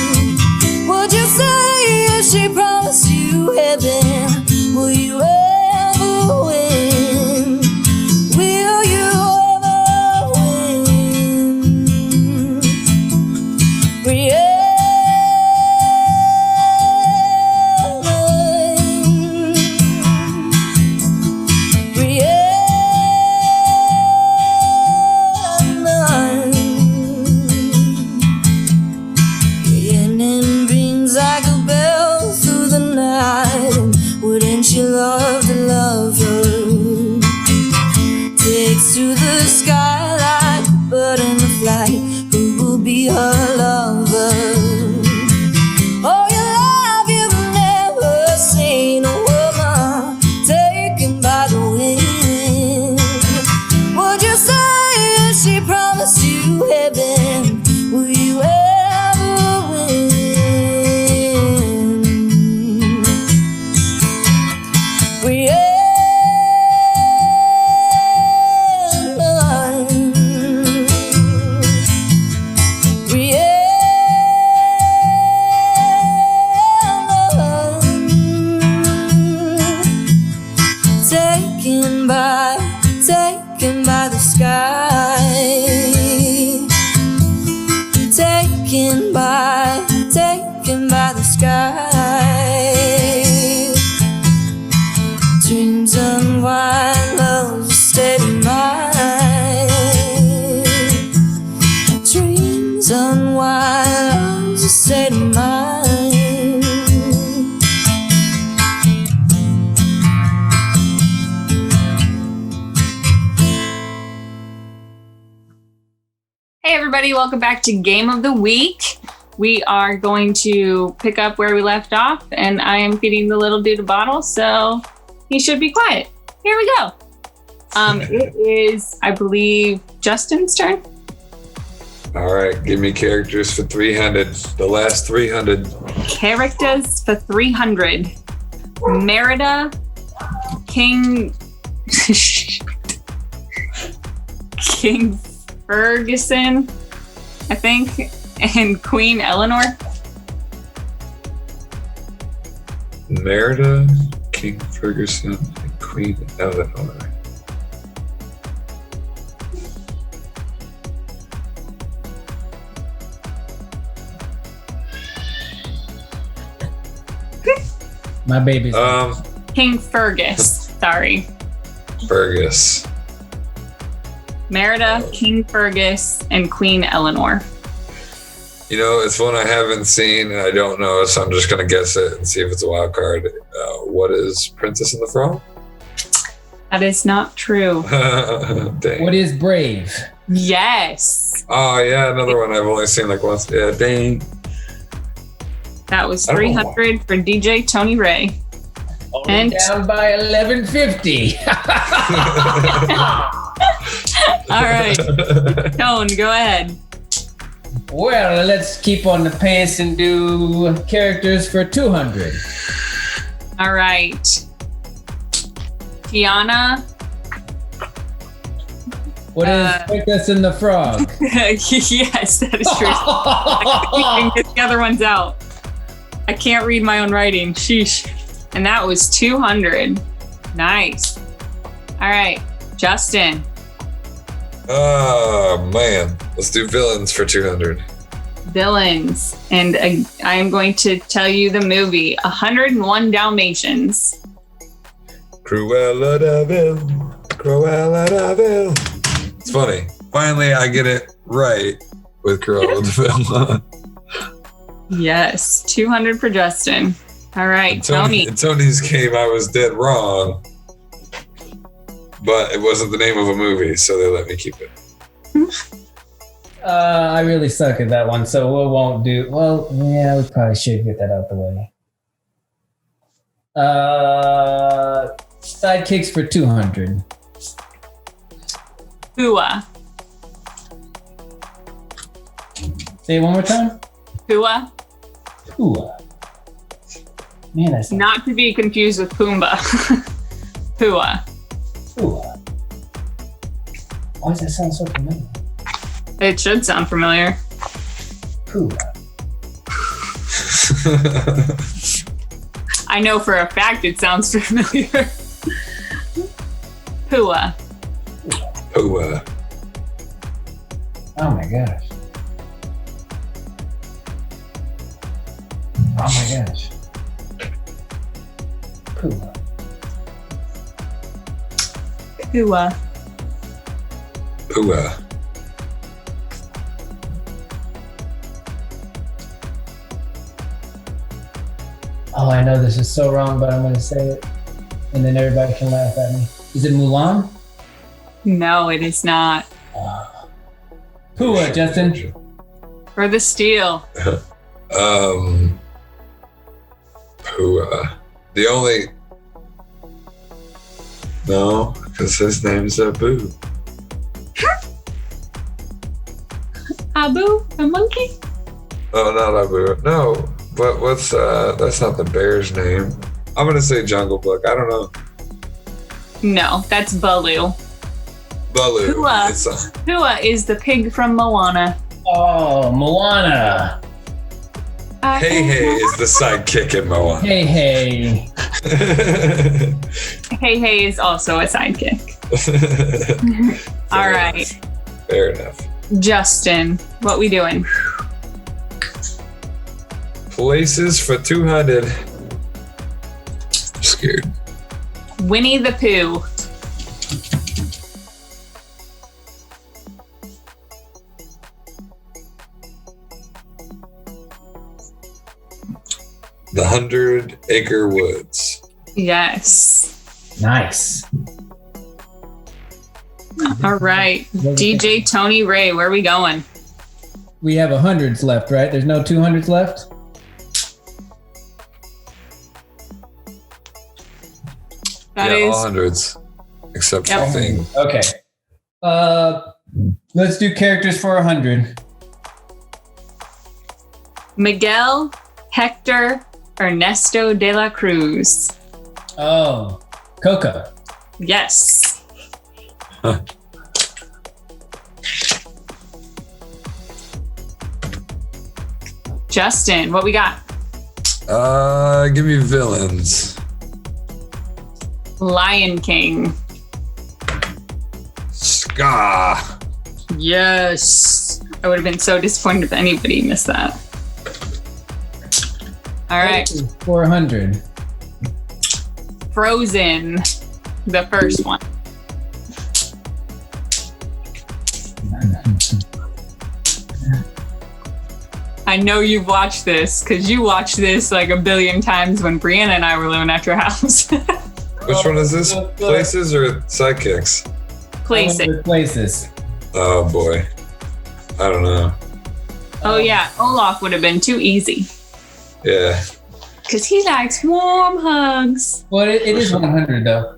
Would you say if she promised you heaven, will you ever win? Will you ever win? Brianna. She loved the lover. Takes to the sky like a bird in the flight. Who will be her lover? Oh, your love, you've never seen a woman taken by the wind. Would you say if she promised you heaven, will you ever win? Taken by the sky. Taken by the sky. Dreams unwind, love's a steady mind. Dreams unwind, love's a steady mind. Hey everybody, welcome back to Game of the Week. We are going to pick up where we left off, and I am feeding the little dude a bottle, so he should be quiet. Here we go. It is, I believe, Justin's turn. All right, give me characters for 300. The last 300. Characters for 300. Merida, King Ferguson, I think, and Queen Eleanor. Merida, King Ferguson, and Queen Eleanor. My baby's King Fergus. Sorry. Fergus. Merida, King Fergus, and Queen Eleanor. You know, it's one I haven't seen and I don't know, so I'm just going to guess it and see if it's a wild card. What is Princess and the Frog? That is not true. Dang. What is Brave? Yes. Oh, yeah, another one I've only seen like once. Yeah, dang. That was I don't know 300 for DJ Tony Ray. Only And- down by 1150. All right. Tone, go ahead. Well, let's keep on the pace and do characters for 200. All right. Tiana. What is Princess and the Frog? Yes, that is true. I can get the other ones out. I can't read my own writing. Sheesh. And that was 200. Nice. All right. Justin. Oh, man. Let's do villains for 200. Villains. And I am going to tell you the movie 101 Dalmatians. Cruella de Vil. Cruella de Vil. It's funny. Finally, I get it right with Cruella de Vil. Yes. 200 for Justin. All right. Tony. In Tony's game, I was dead wrong. But it wasn't the name of a movie, so they let me keep it. I really suck at that one, so we won't do. Well, yeah, we probably should get that out the way. Sidekicks for 200. Hua. Say it one more time. Hua. Hua. Man, that's Not to be confused with Pumbaa. Hua. Hua. Why does that sound so familiar? It should sound familiar. Hua. I know for a fact it sounds familiar. Hua. Hua. Oh my gosh. Oh my gosh. Hua. Hua. Hua. Oh, I know this is so wrong, but I'm going to say it. And then everybody can laugh at me. Is it Mulan? No, it is not. Hua, Justin. For the steal. Hua. The only. No, because his name's Abu. Abu, the monkey? Oh, not Abu. No, but what's that's not the bear's name. I'm gonna say Jungle Book. I don't know. No, that's Baloo. Baloo. Hua. It's Hua is the pig from Moana. Oh, Moana. Hey Hey is the sidekick in Moana. Hey, hey. Hey Hey is also a sidekick. All right. Fair enough. Justin, what we doing? Places for 200. I'm scared. Winnie the Pooh. The 100 Acre Woods. Yes. Nice. All right. DJ Tony Ray, where are we going? We have 100s left, right? There's no 200s left? That yeah, is all hundreds. Except Yep. for thing. Okay. Let's do characters for 100. Miguel Hector Ernesto de la Cruz. Oh, Coco. Yes. Justin, what we got? Give me villains. Lion King. Scar. Yes. I would have been so disappointed if anybody missed that. All right. 400. Frozen. The first one. I know you've watched this because you watched this like a billion times when Brianna and I were living at your house. Which one is this? Places or sidekicks? Places. Places. Oh boy. I don't know. Oh yeah, Olaf would have been too easy. Yeah. Because he likes warm hugs. Well, it is 100 though.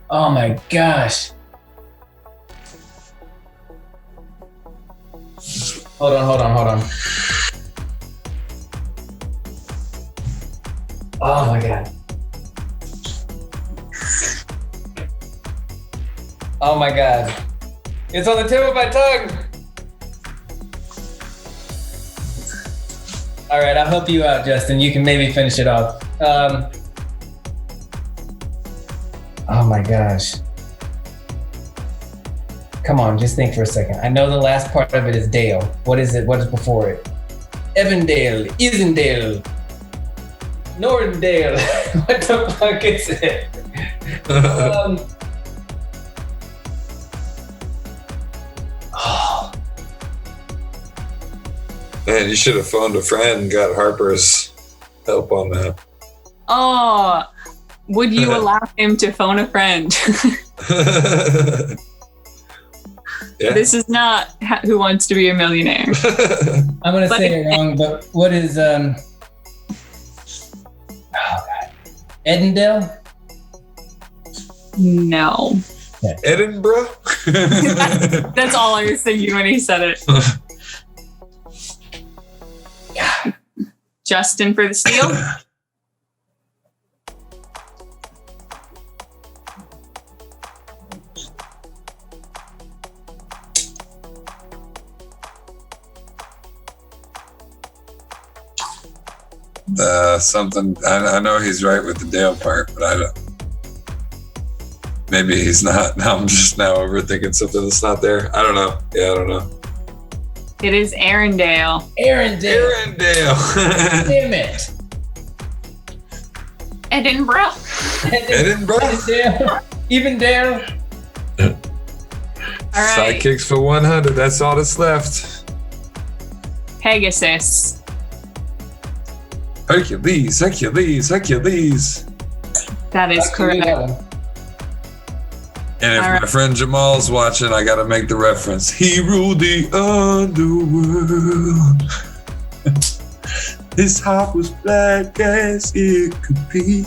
Oh my gosh. Hold on. Oh my god. Oh my god. It's on the tip of my tongue. All right, I'll help you out, Justin. You can maybe finish it off. Oh my gosh. Come on, just think for a second. I know the last part of it is Dale. What is it? What is before it? Evandale, Isendale, Nordendale. What the fuck is it? Man, you should have phoned a friend and got Harper's help on that. Oh, would you allow him to phone a friend? Yeah. This is not Who Wants to Be a Millionaire. I'm gonna say it wrong, but what is Oh god, Edendale? No. Edinburgh? That's all I was thinking when he said it. Justin for the steal. Something. I know he's right with the Dale part, but I don't. Maybe he's not. Now I'm just overthinking something that's not there. I don't know. Yeah, I don't know. It is Arendelle. Arendelle. Damn it. Edinburgh. Edendale. Even Dale. All right. Sidekicks for 100. That's all that's left. Pegasus. Hercules. That is correct. And if my friend Jamal's watching, I gotta make the reference. He ruled the underworld. His heart was black as it could be.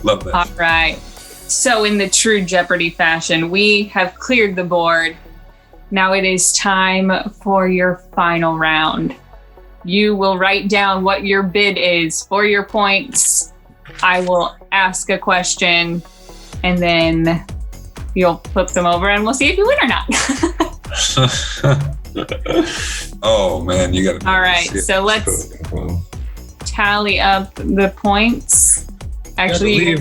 Love that. All right. So in the true Jeopardy fashion, we have cleared the board. Now it is time for your final round. You will write down what your bid is for your points. I will ask a question, and then you'll flip them over, and we'll see if you win or not. Oh man, you got. All right, so let's tally up the points. Actually,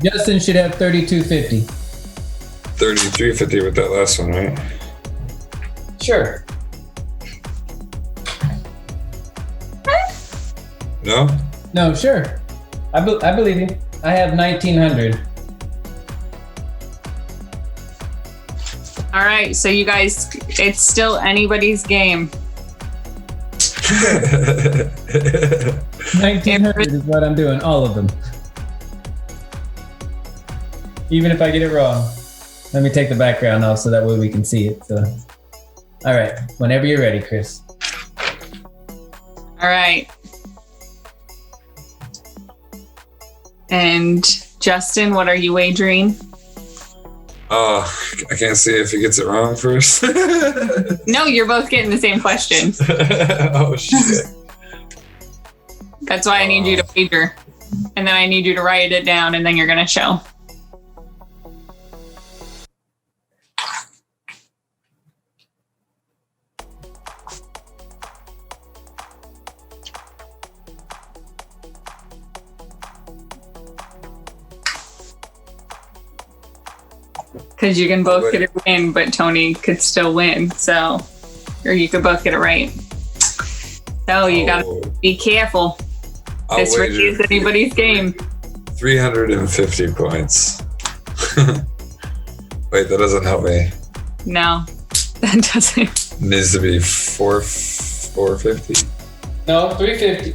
Justin should have 3250. 3350 with that last one, right? Sure. No? No, sure. I believe you. I have 1900. all right, so you guys, it's still anybody's game. 1900 is what I'm doing, all of them. Even if I get it wrong. Let me take the background off so that way we can see it. So, all right, whenever you're ready, Chris. All right. And Justin, what are you wagering? Oh, I can't see if he gets it wrong first. No, you're both getting the same question. Oh, shit. That's why I need you to wager. And then I need you to write it down, and then you're going to show. Because you can both get it win, but Tony could still win. So, or you could both get it right. So you gotta be careful. This really is anybody's game. 350 points. Wait, that doesn't help me. No, that doesn't. Needs to be 450. No, 350.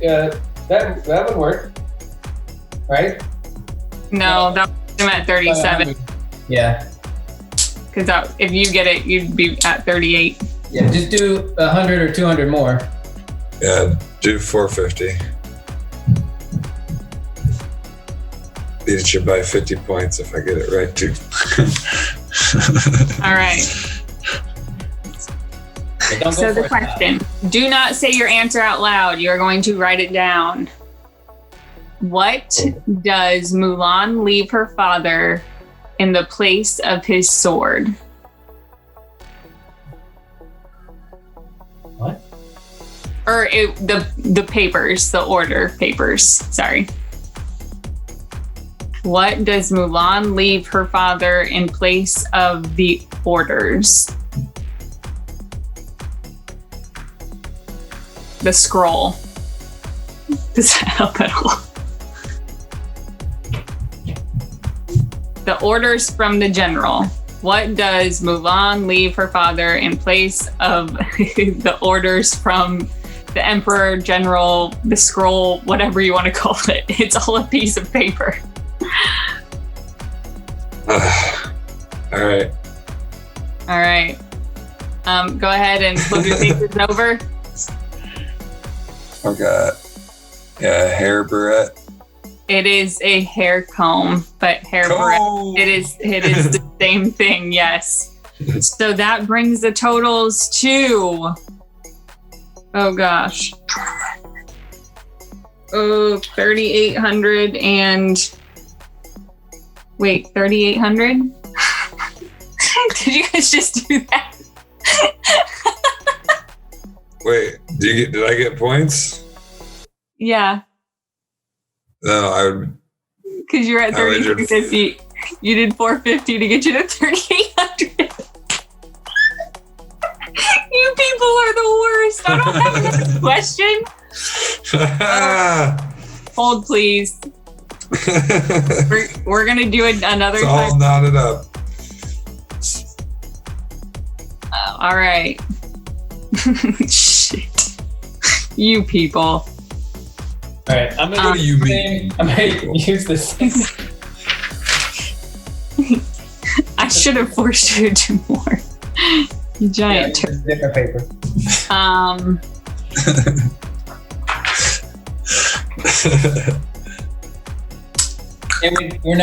That would work, right? No, that was at 37. Yeah. Because if you get it, you'd be at 38. Yeah, just do 100 or 200 more. Yeah, do 450. Beat you by 50 points if I get it right too. All right. So the question, do not say your answer out loud. You are going to write it down. What does Mulan leave her father in the place of his sword? What? Or the papers, the order papers. Sorry. What does Mulan leave her father in place of the orders? The scroll. Does that help at all? The orders from the general. What does Mulan leave her father in place of the orders from the emperor, general, the scroll, whatever you want to call it? It's all a piece of paper. All right. All right. Go ahead and flip your papers over. I've got hair barrette. It is a hair comb, but hair barrette. It is the same thing. Yes. So that brings the totals to. Oh gosh. Oh, 3,800 and. Wait, 3,800? Did you guys just do that? Wait, did I get points? Yeah. No, I would. Because you're at 3,250. You did 450 to get you to 3,800. You people are the worst. I don't have another question. Hold, please. We're going to do another it's all time. knotted up. All right. Shit. You people. All right, I'm gonna use the same. I should have forced you to do more. You giant different paper. And we're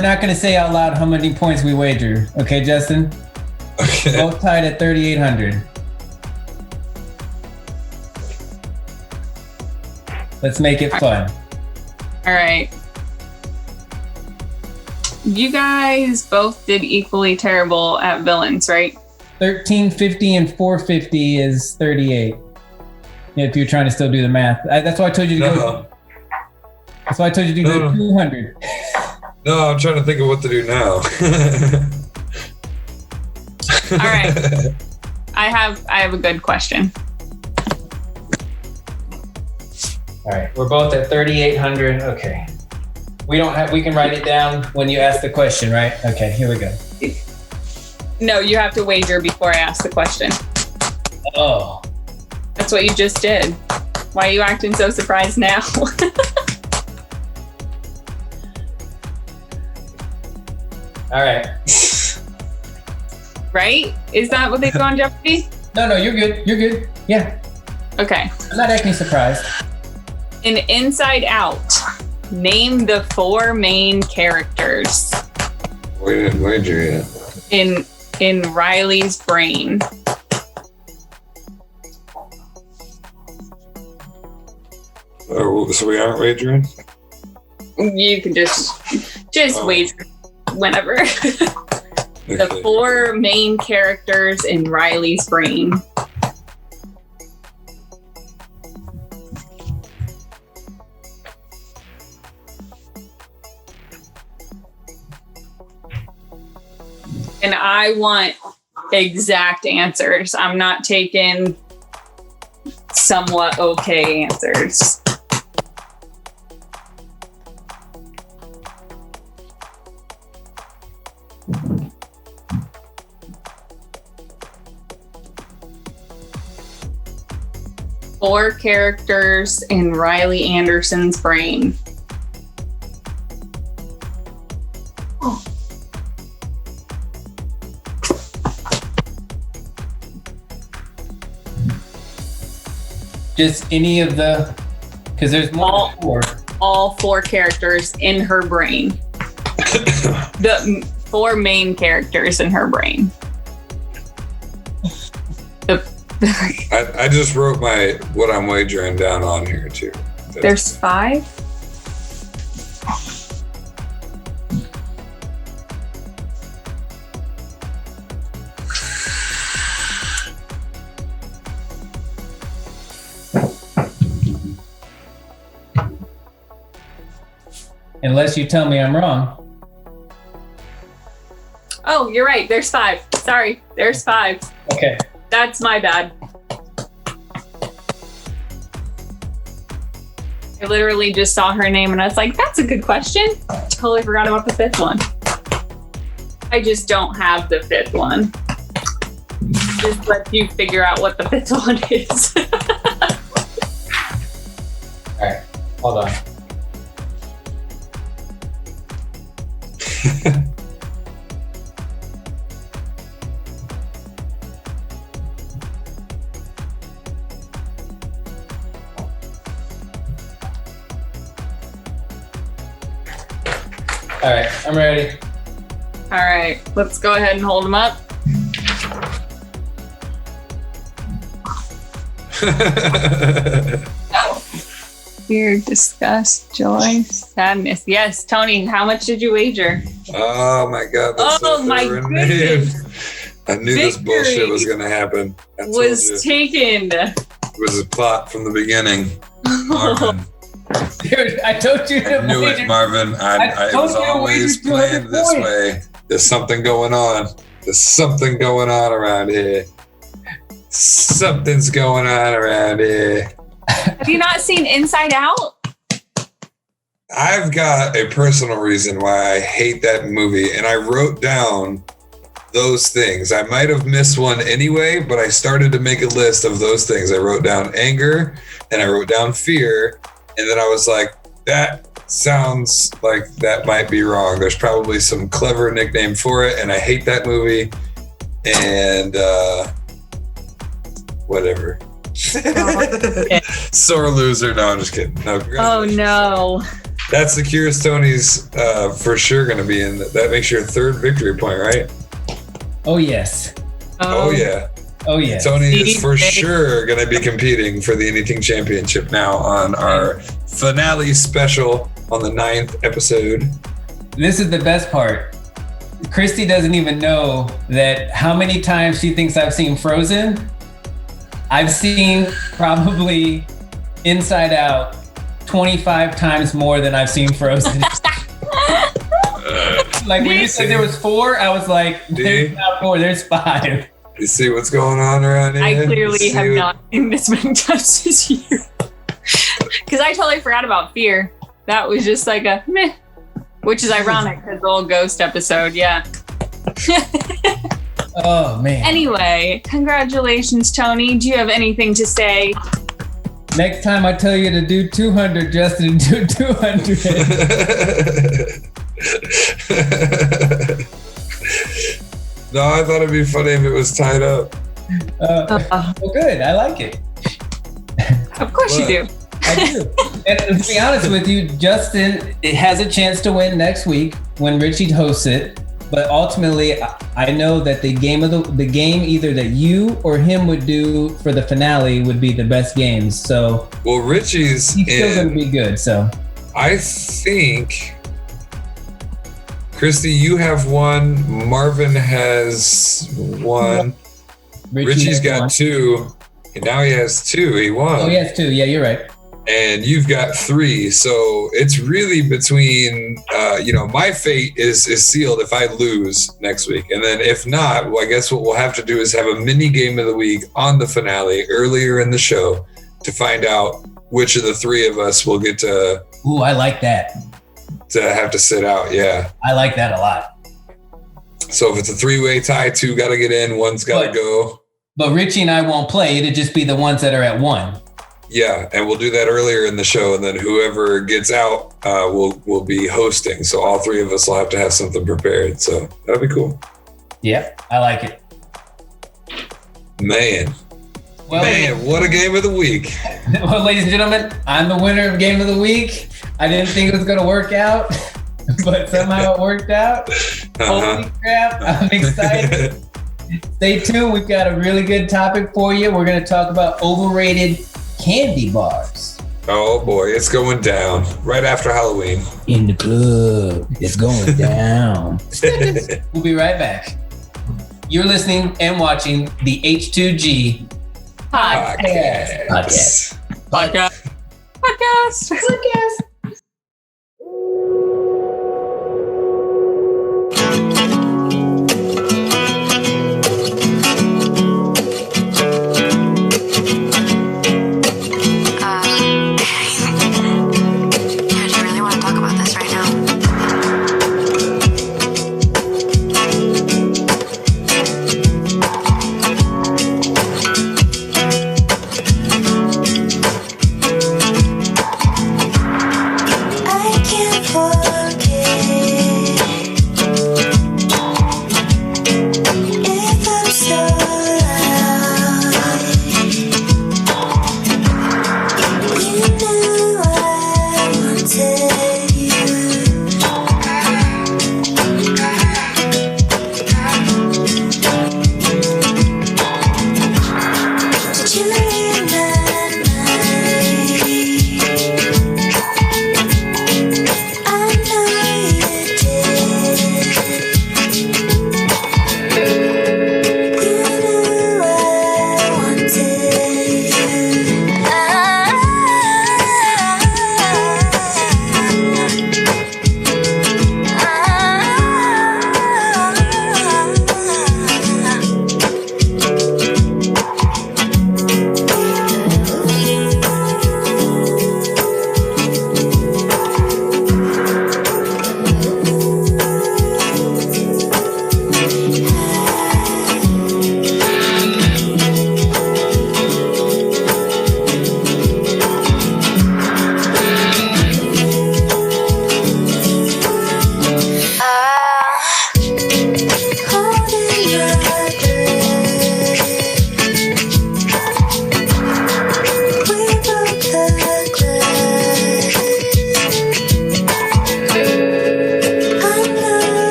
not gonna say out loud how many points we wager. Okay, Justin? Okay. Both tied at 3,800. Let's make it fun. All right. You guys both did equally terrible at villains, right? 1,350 and 450 is 38. If you're trying to still do the math. That's why I told you to go. That's why I told you to go 200. No, I'm trying to think of what to do now. All right. I have a good question. All right, we're both at 3,800. Okay. We can write it down when you ask the question, right? Okay, here we go. No, you have to wager before I ask the question. Oh. That's what you just did. Why are you acting so surprised now? All right. Right? Is that what they do on Jeopardy? No, you're good. You're good. Yeah. Okay. I'm not acting surprised. In Inside Out, name the 4 main characters. We didn't wager yet. In Riley's brain. Oh, so we aren't wagering? You can just wager whenever. The 4 main characters in Riley's brain. And I want exact answers. I'm not taking somewhat okay answers. Four characters in Riley Anderson's brain. just any of the, because there's more than 4. All 4 characters in her brain. The 4 main characters in her brain. I just wrote what I'm wagering down on here too. There's 5? Unless you tell me I'm wrong. Oh, you're right. There's 5. Sorry. There's 5. Okay. That's my bad. I literally just saw her name and I was like, that's a good question. Totally forgot about the 5th one. I just don't have the 5th one. Just let you figure out what the 5th one is. All right. Hold on. All right, I'm ready. All right, let's go ahead and hold them up. Fear, disgust, joy, sadness. Yes, Tony, how much did you wager? Oh my God. That's my goodness. I knew this bullshit was going to happen. Was taken. It was a plot from the beginning. Marvin. Dude, I told you to I knew it, Marvin. I was always planned this way. There's something going on. There's something going on around here. Something's going on around here. Have you not seen Inside Out? I've got a personal reason why I hate that movie, and I wrote down those things. I might have missed one anyway, but I started to make a list of those things. I wrote down anger, and I wrote down fear, and then I was like, that sounds like that might be wrong. There's probably some clever nickname for it, and I hate that movie, and whatever. Sore loser. No, I'm just kidding. No, oh no. That's the Curious Tony's for sure going to be in. That makes your 3rd victory point, right? Oh yes. Oh yeah. Oh yeah. Tony is for sure going to be competing for the Anything Championship now on our finale special on the 9th episode. This is the best part. Christy doesn't even know that how many times she thinks I've seen Frozen. I've seen probably Inside Out 25 times more than I've seen Frozen. Like when you said there was 4, I was like, there's not 4, there's 5. You see what's going on around here? I clearly have not seen this many times this year. Because I totally forgot about fear. That was just like a meh. Which is ironic because the old ghost episode, yeah. Oh man. Anyway, congratulations, Tony. Do you have anything to say? Next time I tell you to do 200, Justin, do 200. No, I thought it'd be funny if it was tied up. Well, good. I like it. Of course you do. I do. And to be honest with you, Justin has a chance to win next week when Richie hosts it. But ultimately, I know that the game either that you or him would do for the finale would be the best games. So, well, Richie's he's still going to be good. So, I think, Christy, you have 1. Marvin has 1. Richie's got 2. And now he has 2. He won. Oh, he has 2. Yeah, you're right. And you've got 3, so it's really between my fate is sealed if I lose next week, and then if not, well, I guess what we'll have to do is have a mini game of the week on the finale earlier in the show to find out which of the 3 of us will get to. Ooh, I like that. To have to sit out, yeah. I like that a lot. So if it's a 3-way tie, 2 got to get in, 1's got to go. But Richie and I won't play. It'll just be the ones that are at 1. Yeah, and we'll do that earlier in the show, and then whoever gets out will be hosting. So all 3 of us will have to have something prepared. So that'll be cool. Yeah, I like it. Man, Well, Man, what a game of the week. well, ladies and gentlemen, I'm the winner of Game of the Week. I didn't think it was going to work out, but somehow it worked out. Holy crap, I'm excited. Stay tuned. We've got a really good topic for you. We're going to talk about overrated candy bars. Oh boy, it's going down right after Halloween. In the club, it's going down. We'll be right back. You're listening and watching the H2G Podcast.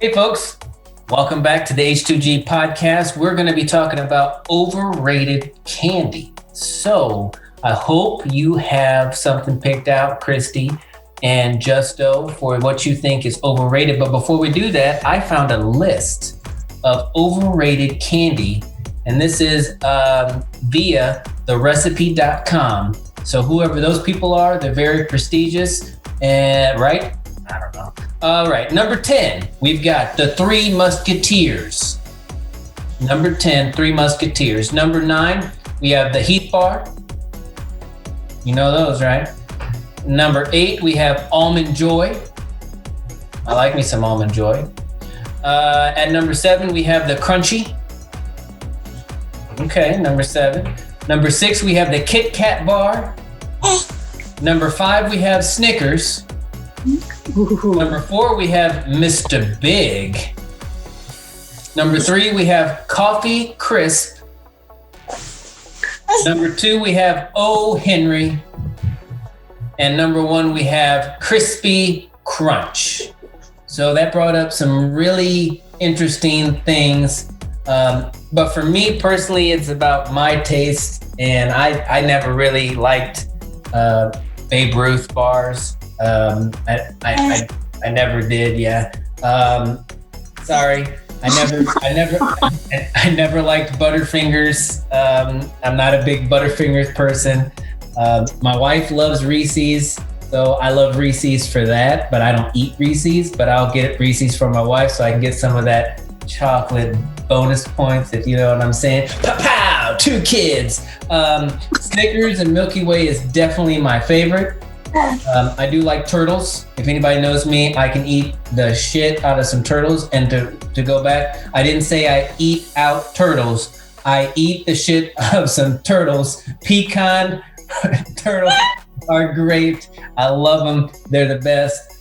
Hey folks, welcome back to the H2G podcast. We're going to be talking about overrated candy. So I hope you have something picked out, Christy and Justo, for what you think is overrated. But before we do that, I found a list of overrated candy, and this is via therecipe.com. So whoever those people are, they're very prestigious, and right? I don't know. All right, number 10, we've got the Three Musketeers. Number 10, Three Musketeers. Number 9, we have the Heath Bar. You know those, right? Number 8, we have Almond Joy. I like me some Almond Joy. At number 7, we have the Crunchy. Okay, number 7. Number 6, we have the Kit Kat Bar. Number 5, we have Snickers. Number 4, we have Mr. Big. Number 3, we have Coffee Crisp. Number 2, we have O. Henry. And number 1, we have Crispy Crunch. So that brought up some really interesting things But for me personally, it's about my taste, and I never really liked Babe Ruth bars. I never did. Yeah. Sorry. I never liked Butterfingers. I'm not a big Butterfingers person. My wife loves Reese's, so I love Reese's for that, but I don't eat Reese's, but I'll get Reese's for my wife so I can get some of that chocolate bonus points, if you know what I'm saying. Pow! 2 kids. Snickers and Milky Way is definitely my favorite. I do like turtles. If anybody knows me, I can eat the shit out of some turtles. And to go back, I didn't say I eat out turtles. I eat the shit out of some turtles. Pecan turtles are great. I love them. They're the best.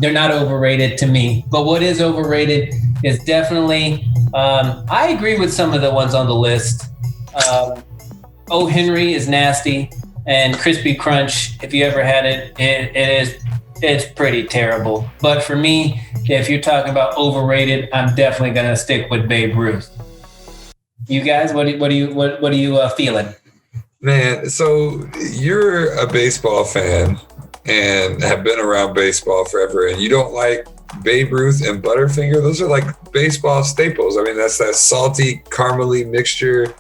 They're not overrated to me. But what is overrated is definitely, I agree with some of the ones on the list. O. Henry is nasty. And Crispy Crunch, if you ever had it, it's pretty terrible. But for me, if you're talking about overrated, I'm definitely gonna stick with Babe Ruth. You guys, what are you feeling? Man, so you're a baseball fan and have been around baseball forever, and you don't like Babe Ruth and Butterfinger? Those are like baseball staples. I mean, that's that salty, caramely mixture.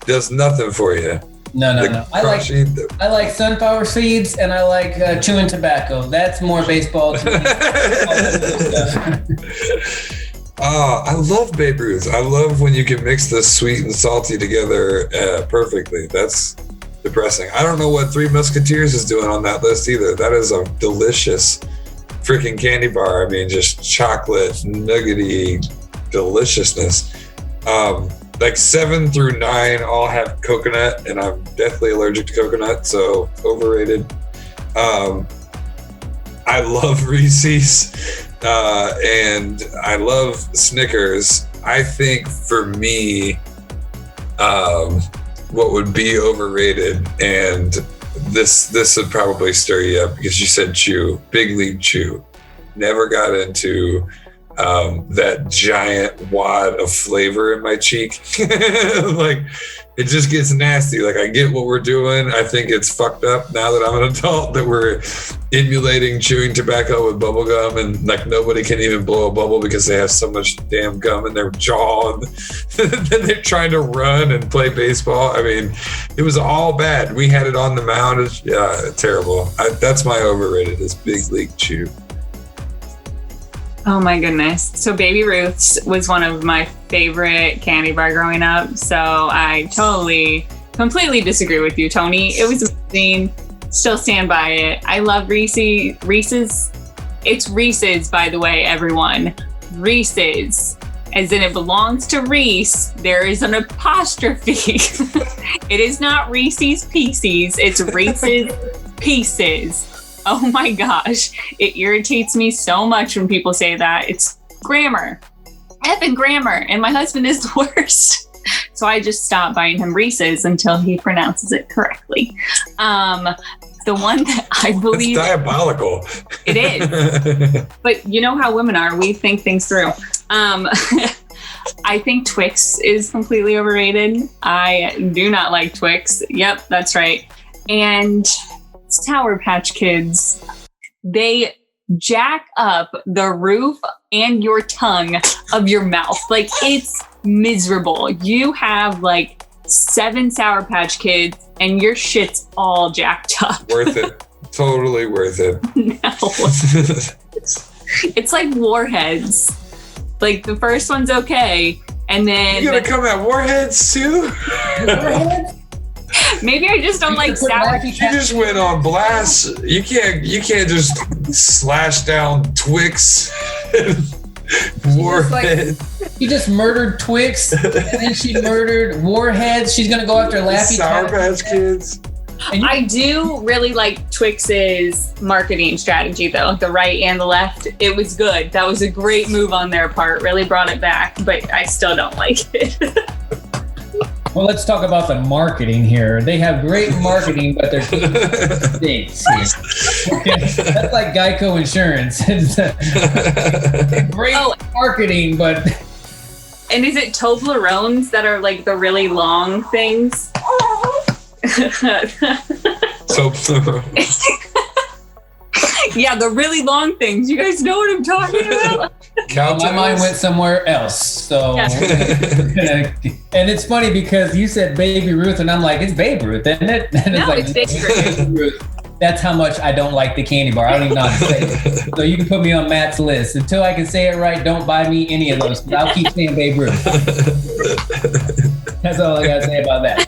Does nothing for you. No. I like sunflower seeds and I like chewing tobacco. That's more baseball to me. I love Babe Ruth. I love when you can mix the sweet and salty together perfectly. That's depressing. I don't know what Three Musketeers is doing on that list either. That is a delicious freaking candy bar. I mean, just chocolate, nuggety deliciousness. Like 7 through 9 all have coconut, and I'm deathly allergic to coconut, so overrated. I love Reese's, and I love Snickers. I think for me, what would be overrated, and this would probably stir you up because you said chew, Big League Chew. Never got into that giant wad of flavor in my cheek. Like, it just gets nasty. Like, I get what we're doing. I think it's fucked up now that I'm an adult that we're emulating chewing tobacco with bubble gum, and like nobody can even blow a bubble because they have so much damn gum in their jaw, and then they're trying to run and play baseball. I mean, it was all bad. We had it on the mound. It's, terrible. That's my overrated, is Big League Chew. Oh my goodness. So Baby Ruth's was one of my favorite candy bar growing up. So I completely disagree with you, Tony. It was amazing. Still stand by it. I love Reese's. It's Reese's, by the way, everyone. Reese's. As in, it belongs to Reese. There is an apostrophe. It is not Reese's Pieces. It's Reese's Pieces. Oh my gosh, it irritates me so much when people say that. It's grammar, effing grammar, and my husband is the worst. So I just stopped buying him Reese's until he pronounces it correctly. The one that I believe— it's diabolical. It is. But you know how women are, we think things through. I think Twix is completely overrated. I do not like Twix. Yep, that's right. And Sour Patch Kids, they jack up the roof and your tongue of your mouth. Like, it's miserable. You have like 7 Sour Patch Kids and your shit's all jacked up. Worth it. Totally worth it. No. It's like Warheads. Like, the first one's okay, and then you gonna come at Warheads too? Warheads? Maybe I just don't like sour. You just went on blast. You can't just slash down Twix. Warhead. You just murdered Twix, and then she murdered Warheads. She's gonna go after Laffy Sour Patch Kids. I do really like Twix's marketing strategy, though. The right and the left. It was good. That was a great move on their part. Really brought it back, but I still don't like it. Well, let's talk about the marketing here. They have great marketing, but they're stinks. Okay. That's like Geico Insurance. It's great marketing, but And is it Toblerones that are like the really long things? Yeah, the really long things. You guys know what I'm talking about? My mind went somewhere else. So, Yeah. And it's funny because you said Baby Ruth, and I'm like, it's Babe Ruth, isn't it? And No, it's Baby Ruth. That's how much I don't like the candy bar. I don't even know how to say it. So you can put me on Matt's list. Until I can say it right, don't buy me any of those. I'll keep saying Babe Ruth. That's all I got to say about that.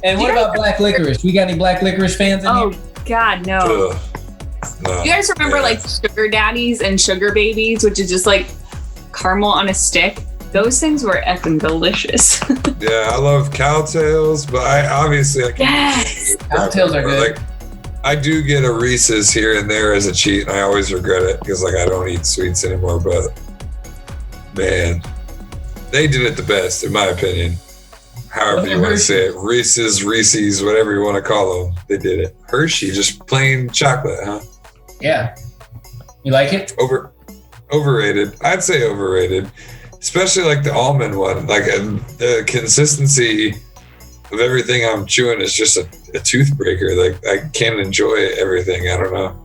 And what about black licorice? We got any black licorice fans in here? Oh, God, no. No, You guys remember like sugar daddies and sugar babies, which is just like caramel on a stick? Those things were effing delicious. Yeah, I love cowtails, but I can't. Yes. Cowtails are good. Like, I do get a Reese's here and there as a cheat, and I always regret it because like I don't eat sweets anymore. But man, they did it the best, in my opinion. However you want to say it, Reese's, whatever you want to call them, they did it. Hershey, just plain chocolate, huh? Yeah. You like it? Overrated. I'd say overrated, especially like the almond one. Like the consistency of everything I'm chewing is just a toothbreaker. Like I can't enjoy everything. I don't know.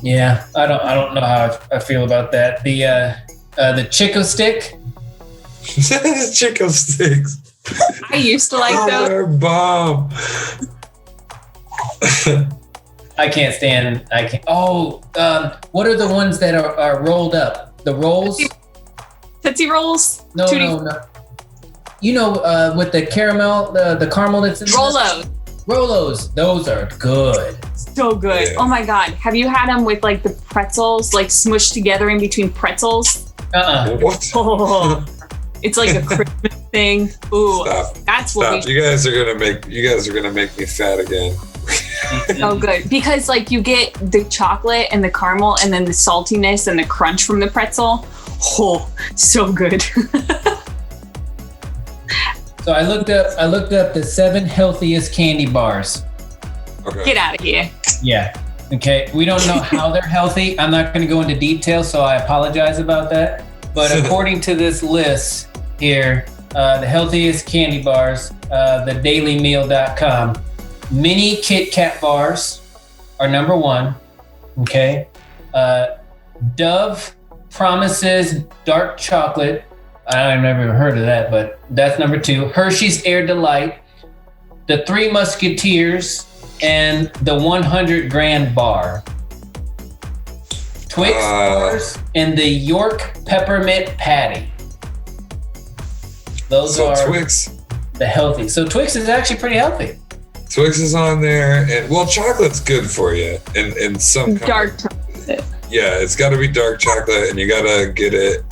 Yeah, I don't know how I feel about that. The Chico stick. Chico sticks. I used to like those. They're bomb. I can't stand. What are the ones that are rolled up? The rolls? Tootsie Rolls? No. You know, with the caramel, the caramel that's in Rolos. Rolos. Those are good. So good. Yeah. Oh my God. Have you had them with like the pretzels, like smushed together in between pretzels? What? Oh, it's like a Christmas thing. Ooh, Stop. that's what Stop. You guys are gonna make me fat again. Oh, good. Because like you get the chocolate and the caramel and then the saltiness and the crunch from the pretzel. Oh, so good. So I looked up the 7 healthiest candy bars. Okay. Get out of here. Yeah. Okay. We don't know how they're healthy. I'm not going to go into detail, so I apologize about that. But according to this list here, the healthiest candy bars, thedailymeal.com, mini Kit Kat bars are number 1. Okay. Dove Promises Dark Chocolate. I've never heard of that, but that's number 2. Hershey's Air Delight, the 3 Musketeers, and the 100 Grand Bar. Twix bars and the York Peppermint Patty. Those are Twix. the healthy. So Twix is actually pretty healthy. Twix is on there, and well, chocolate's good for you. In some Dark chocolate. Yeah, it's got to be dark chocolate, and you gotta get it.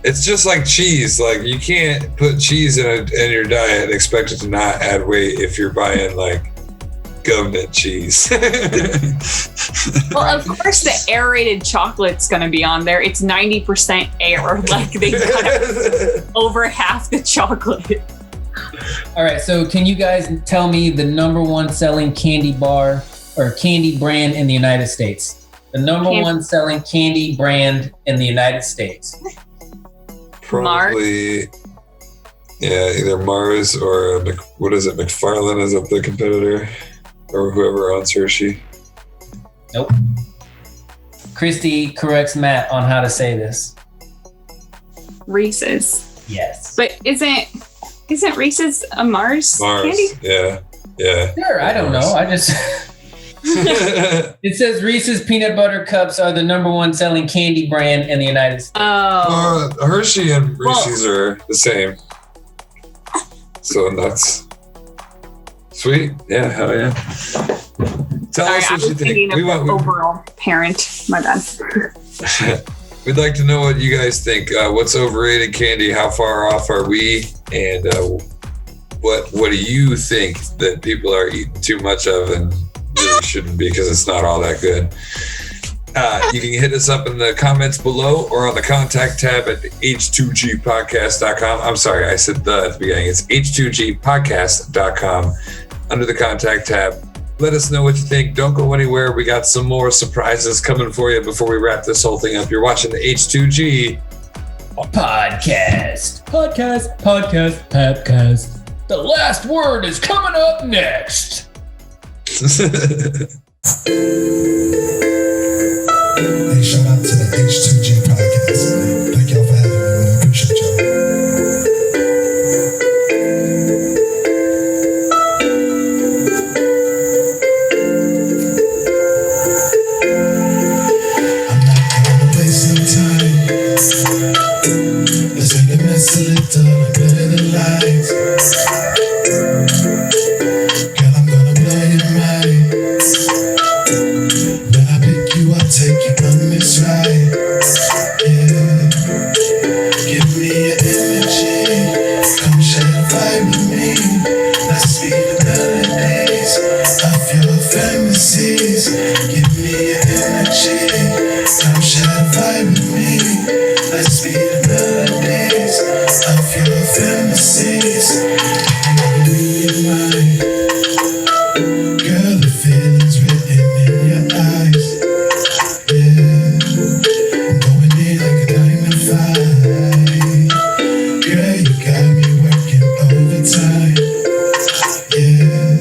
It's just like cheese. Like you can't put cheese in your diet and expect it to not add weight if you're buying like government cheese. Well, of course, the aerated chocolate's going to be on there. It's 90% air. Like they cut over half the chocolate. All right, so can you guys tell me the number 1 selling candy bar or candy brand in the United States? The number 1 selling candy brand in the United States. Probably, yeah, either Mars or what is it? McFarlane is up the competitor, or whoever owns Hershey. Nope. Christy corrects Matt on how to say this. Reese's. Yes. But isn't Reese's a Mars candy? Yeah. Sure, I don't know. I just it says Reese's peanut butter cups are the number 1 selling candy brand in the United States. Oh. Hershey and Reese's are the same. So that's sweet. Yeah, hell yeah. Tell Sorry, us I what you was think. thinking of the overall parent. My bad. We'd like to know what you guys think. What's overrated candy? How far off are we? And what do you think that people are eating too much of and really shouldn't be because it's not all that good? You can hit us up in the comments below or on the contact tab at h2gpodcast.com. I'm sorry, I said the at the beginning. It's h2gpodcast.com under the contact tab. Let us know what you think. Don't go anywhere. We got some more surprises coming for you before we wrap this whole thing up. You're watching the H2G Podcast. The last word is coming up next. Hey, shout out to the H2G podcast. Thank y'all for having me, man. I appreciate y'all. I'm not gonna waste no time. Let's make a mess of it, done better than lies. Girl, I'm gonna blow your mind. When I pick you up, take you on this ride. Yeah. Give me your energy. Come share a vibe with me. Let's be the melodies of your fantasies. Give me your energy. Come share a vibe with me. Let's be the melodies of your fantasies. I'm gonna be your mind. Girl, the feeling's written in your eyes. Yeah, I'm going in like a diamond fight. Girl, you got me working overtime. Yeah,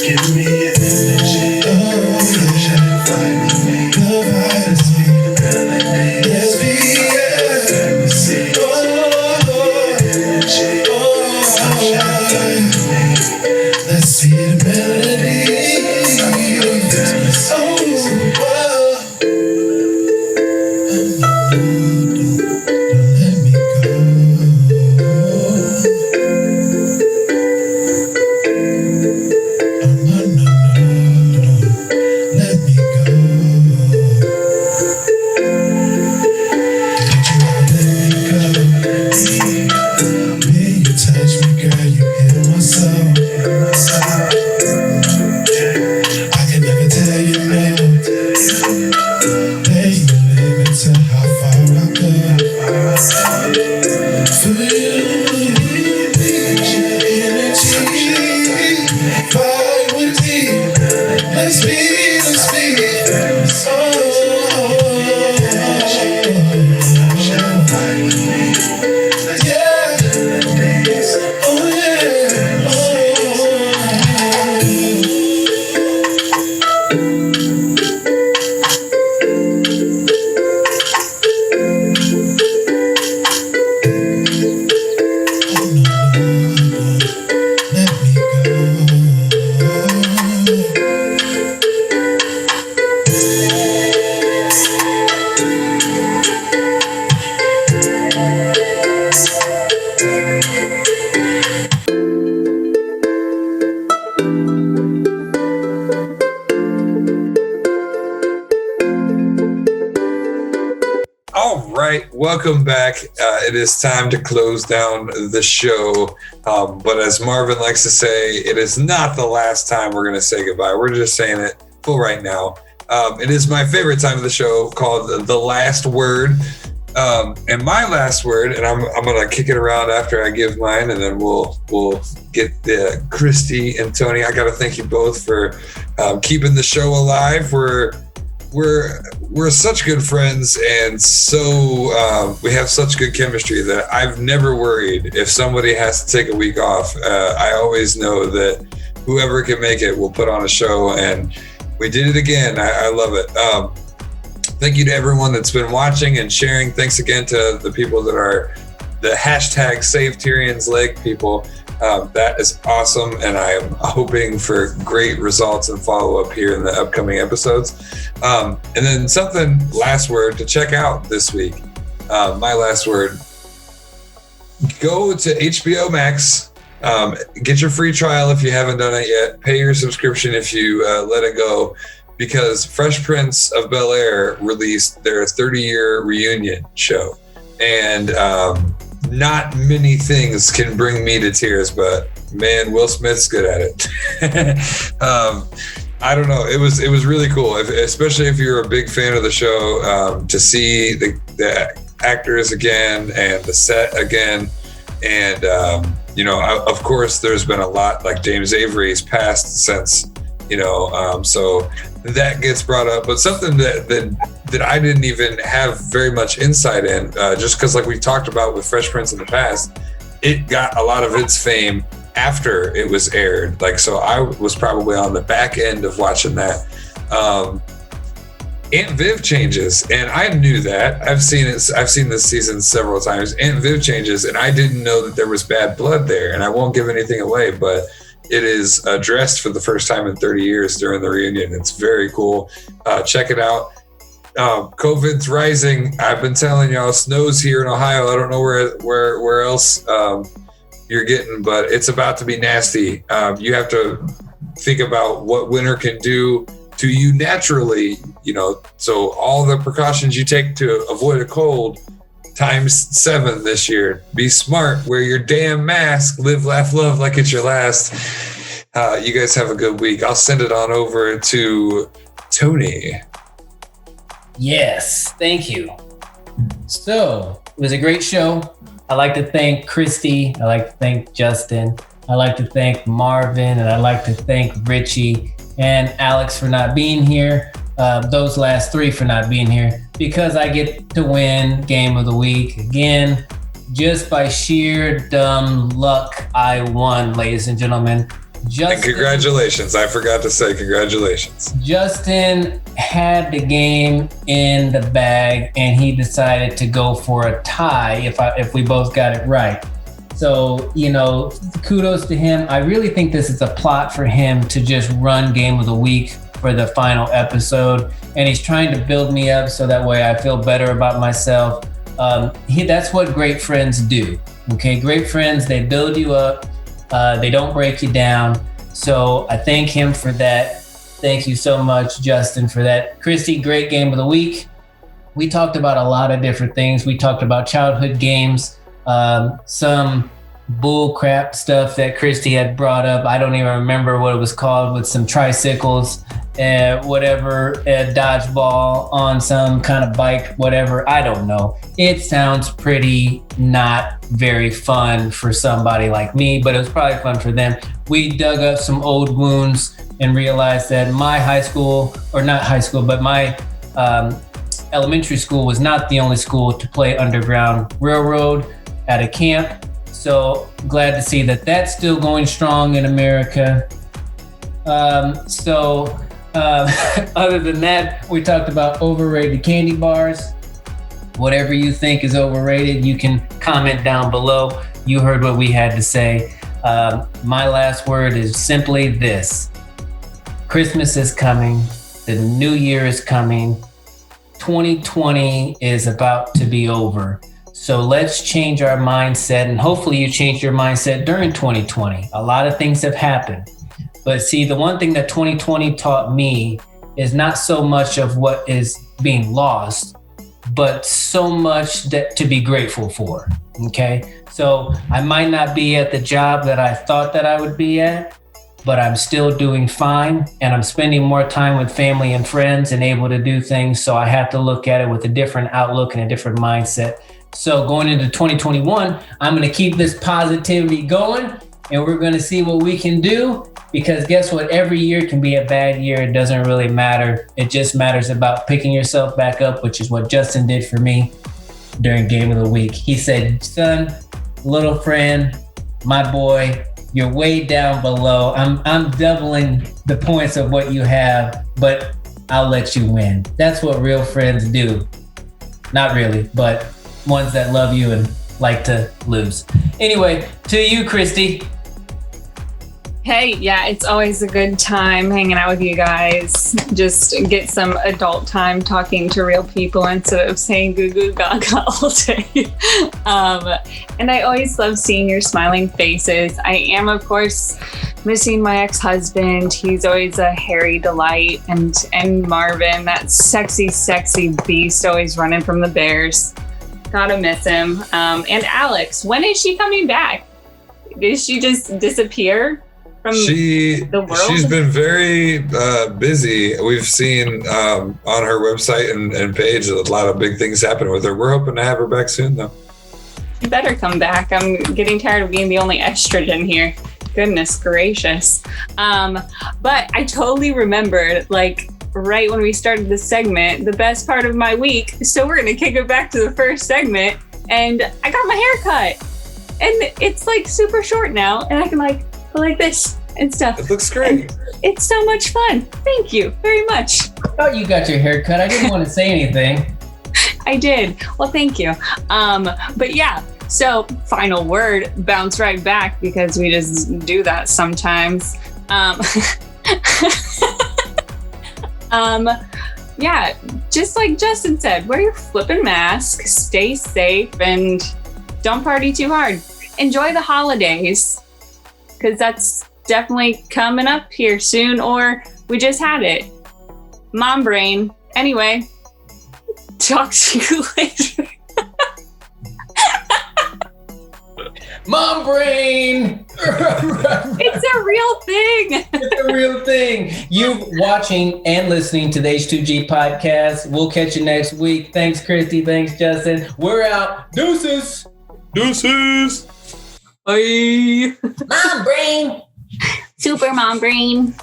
give me your energy. Oh, yeah, share a vibe with me. The vibe, let's be the melody. Let's be fantasy. Oh, energy. Oh, share a vibe with me. Let's see the melody. Don't let me go. No, let me go. Don't you ever let me go. When you touch me, girl, you heal my soul. I can never tell you no. There you limit to how far I go. For you, energy, fight with me. Let's be. All right, welcome back. It is time to close down the show. But as Marvin likes to say, it is not the last time we're going to say goodbye. We're just saying it full right now. It is my favorite time of the show called The Last Word. And my last word, and I'm going to kick it around after I give mine, and then we'll get Christy and Tony. I got to thank you both for keeping the show alive. We're such good friends, and so we have such good chemistry that I've never worried if somebody has to take a week off. I always know that whoever can make it will put on a show, and we did it again. I love it. Thank you to everyone that's been watching and sharing. Thanks again to the people that are the hashtag Save Tyrion's Leg people. That is awesome, and I am hoping for great results and follow-up here in the upcoming episodes. And then last word to check out this week. My last word, go to HBO Max, get your free trial if you haven't done it yet, pay your subscription if you let it go, because Fresh Prince of Bel-Air released their 30-year reunion show. And not many things can bring me to tears, but man, Will Smith's good at it. I don't know. It was really cool, especially if you're a big fan of the show, to see the actors again and the set again. And, of course, there's been a lot, like James Avery's passed since, so that gets brought up. But something that that I didn't even have very much insight in, just because like we talked about with Fresh Prince in the past, it got a lot of its fame after it was aired. Like, so I was probably on the back end of watching that. Aunt Viv changes, and I knew that. I've seen it. I've seen this season several times. Aunt Viv changes, and I didn't know that there was bad blood there. And I won't give anything away, but it is addressed for the first time in 30 years during the reunion. It's very cool. Check it out. COVID's rising. I've been telling y'all, snow's here in Ohio. I don't know where else you're getting, but it's about to be nasty. You have to think about what winter can do to you naturally, you know, so all the precautions you take to avoid a cold times 7 this year. Be smart, wear your damn mask, live, laugh, love like it's your last. You guys have a good week. I'll send it on over to Tony. Yes, thank you. So it was a great show. I'd like to thank Christy. I'd like to thank Justin. I'd like to thank Marvin, and I'd like to thank Richie and Alex for not being here. Those last 3 for not being here, because I get to win Game of the Week again. Just by sheer dumb luck, I won, ladies and gentlemen. And congratulations. I forgot to say congratulations. Justin had the game in the bag, and he decided to go for a tie if we both got it right. So, you know, kudos to him. I really think this is a plot for him to just run Game of the Week for the final episode. And he's trying to build me up so that way I feel better about myself. That's what great friends do. Okay, great friends, they build you up. They don't break you down. So I thank him for that. Thank you so much, Justin, for that. Christy, great Game of the Week. We talked about a lot of different things. We talked about childhood games. Some bull crap stuff that Christy had brought up. I don't even remember what it was called, with some tricycles and whatever, a dodgeball on some kind of bike, whatever. I don't know. It sounds pretty not very fun for somebody like me, but it was probably fun for them. We dug up some old wounds and realized that my high school, or not high school, but my elementary school was not the only school to play Underground Railroad at a camp. So glad to see that that's still going strong in America. Other than that, we talked about overrated candy bars. Whatever you think is overrated, you can comment down below. You heard what we had to say. My last word is simply this. Christmas is coming. The new year is coming. 2020 is about to be over. So let's change our mindset, and hopefully you changed your mindset during 2020. A lot of things have happened. But see, the one thing that 2020 taught me is not so much of what is being lost, but so much that to be grateful for, okay? So I might not be at the job that I thought that I would be at, but I'm still doing fine, and I'm spending more time with family and friends and able to do things. So I have to look at it with a different outlook and a different mindset. So going into 2021, I'm going to keep this positivity going, and we're going to see what we can do, because guess what? Every year can be a bad year. It doesn't really matter. It just matters about picking yourself back up, which is what Justin did for me during Game of the Week. He said, son, little friend, my boy, you're way down below. I'm doubling the points of what you have, but I'll let you win. That's what real friends do. Not really, but ones that love you and like to lose. Anyway, to you, Christy. Hey, yeah, it's always a good time hanging out with you guys. Just get some adult time talking to real people instead of saying goo goo gaga all day. And I always love seeing your smiling faces. I am, of course, missing my ex-husband. He's always a hairy delight. And Marvin, that sexy, sexy beast, always running from the bears. Gotta miss him. And Alex, when is she coming back? Did she just disappear from the world? She's been very busy. We've seen on her website and page a lot of big things happen with her. We're hoping to have her back soon, though. She better come back. I'm getting tired of being the only estrogen here. Goodness gracious. But I totally remembered, like, right when we started this segment, the best part of my week. So we're going to kick it back to the first segment. And I got my hair cut. And it's like super short now. And I can like go like this and stuff. It looks great. And it's so much fun. Thank you very much. Oh, you got your hair cut. I didn't want to say anything. I did. Well, thank you. But yeah, so final word, bounce right back because we just do that sometimes. Yeah, just like Justin said, wear your flippin' mask, stay safe, and don't party too hard. Enjoy the holidays because that's definitely coming up here soon, or we just had it. Mom brain. Anyway, talk to you later. Mom brain! It's a real thing. It's a real thing. You watching and listening to the H2G podcast. We'll catch you next week. Thanks, Christy. Thanks, Justin. We're out. Deuces. Deuces. Bye. Mom brain. Super mom brain.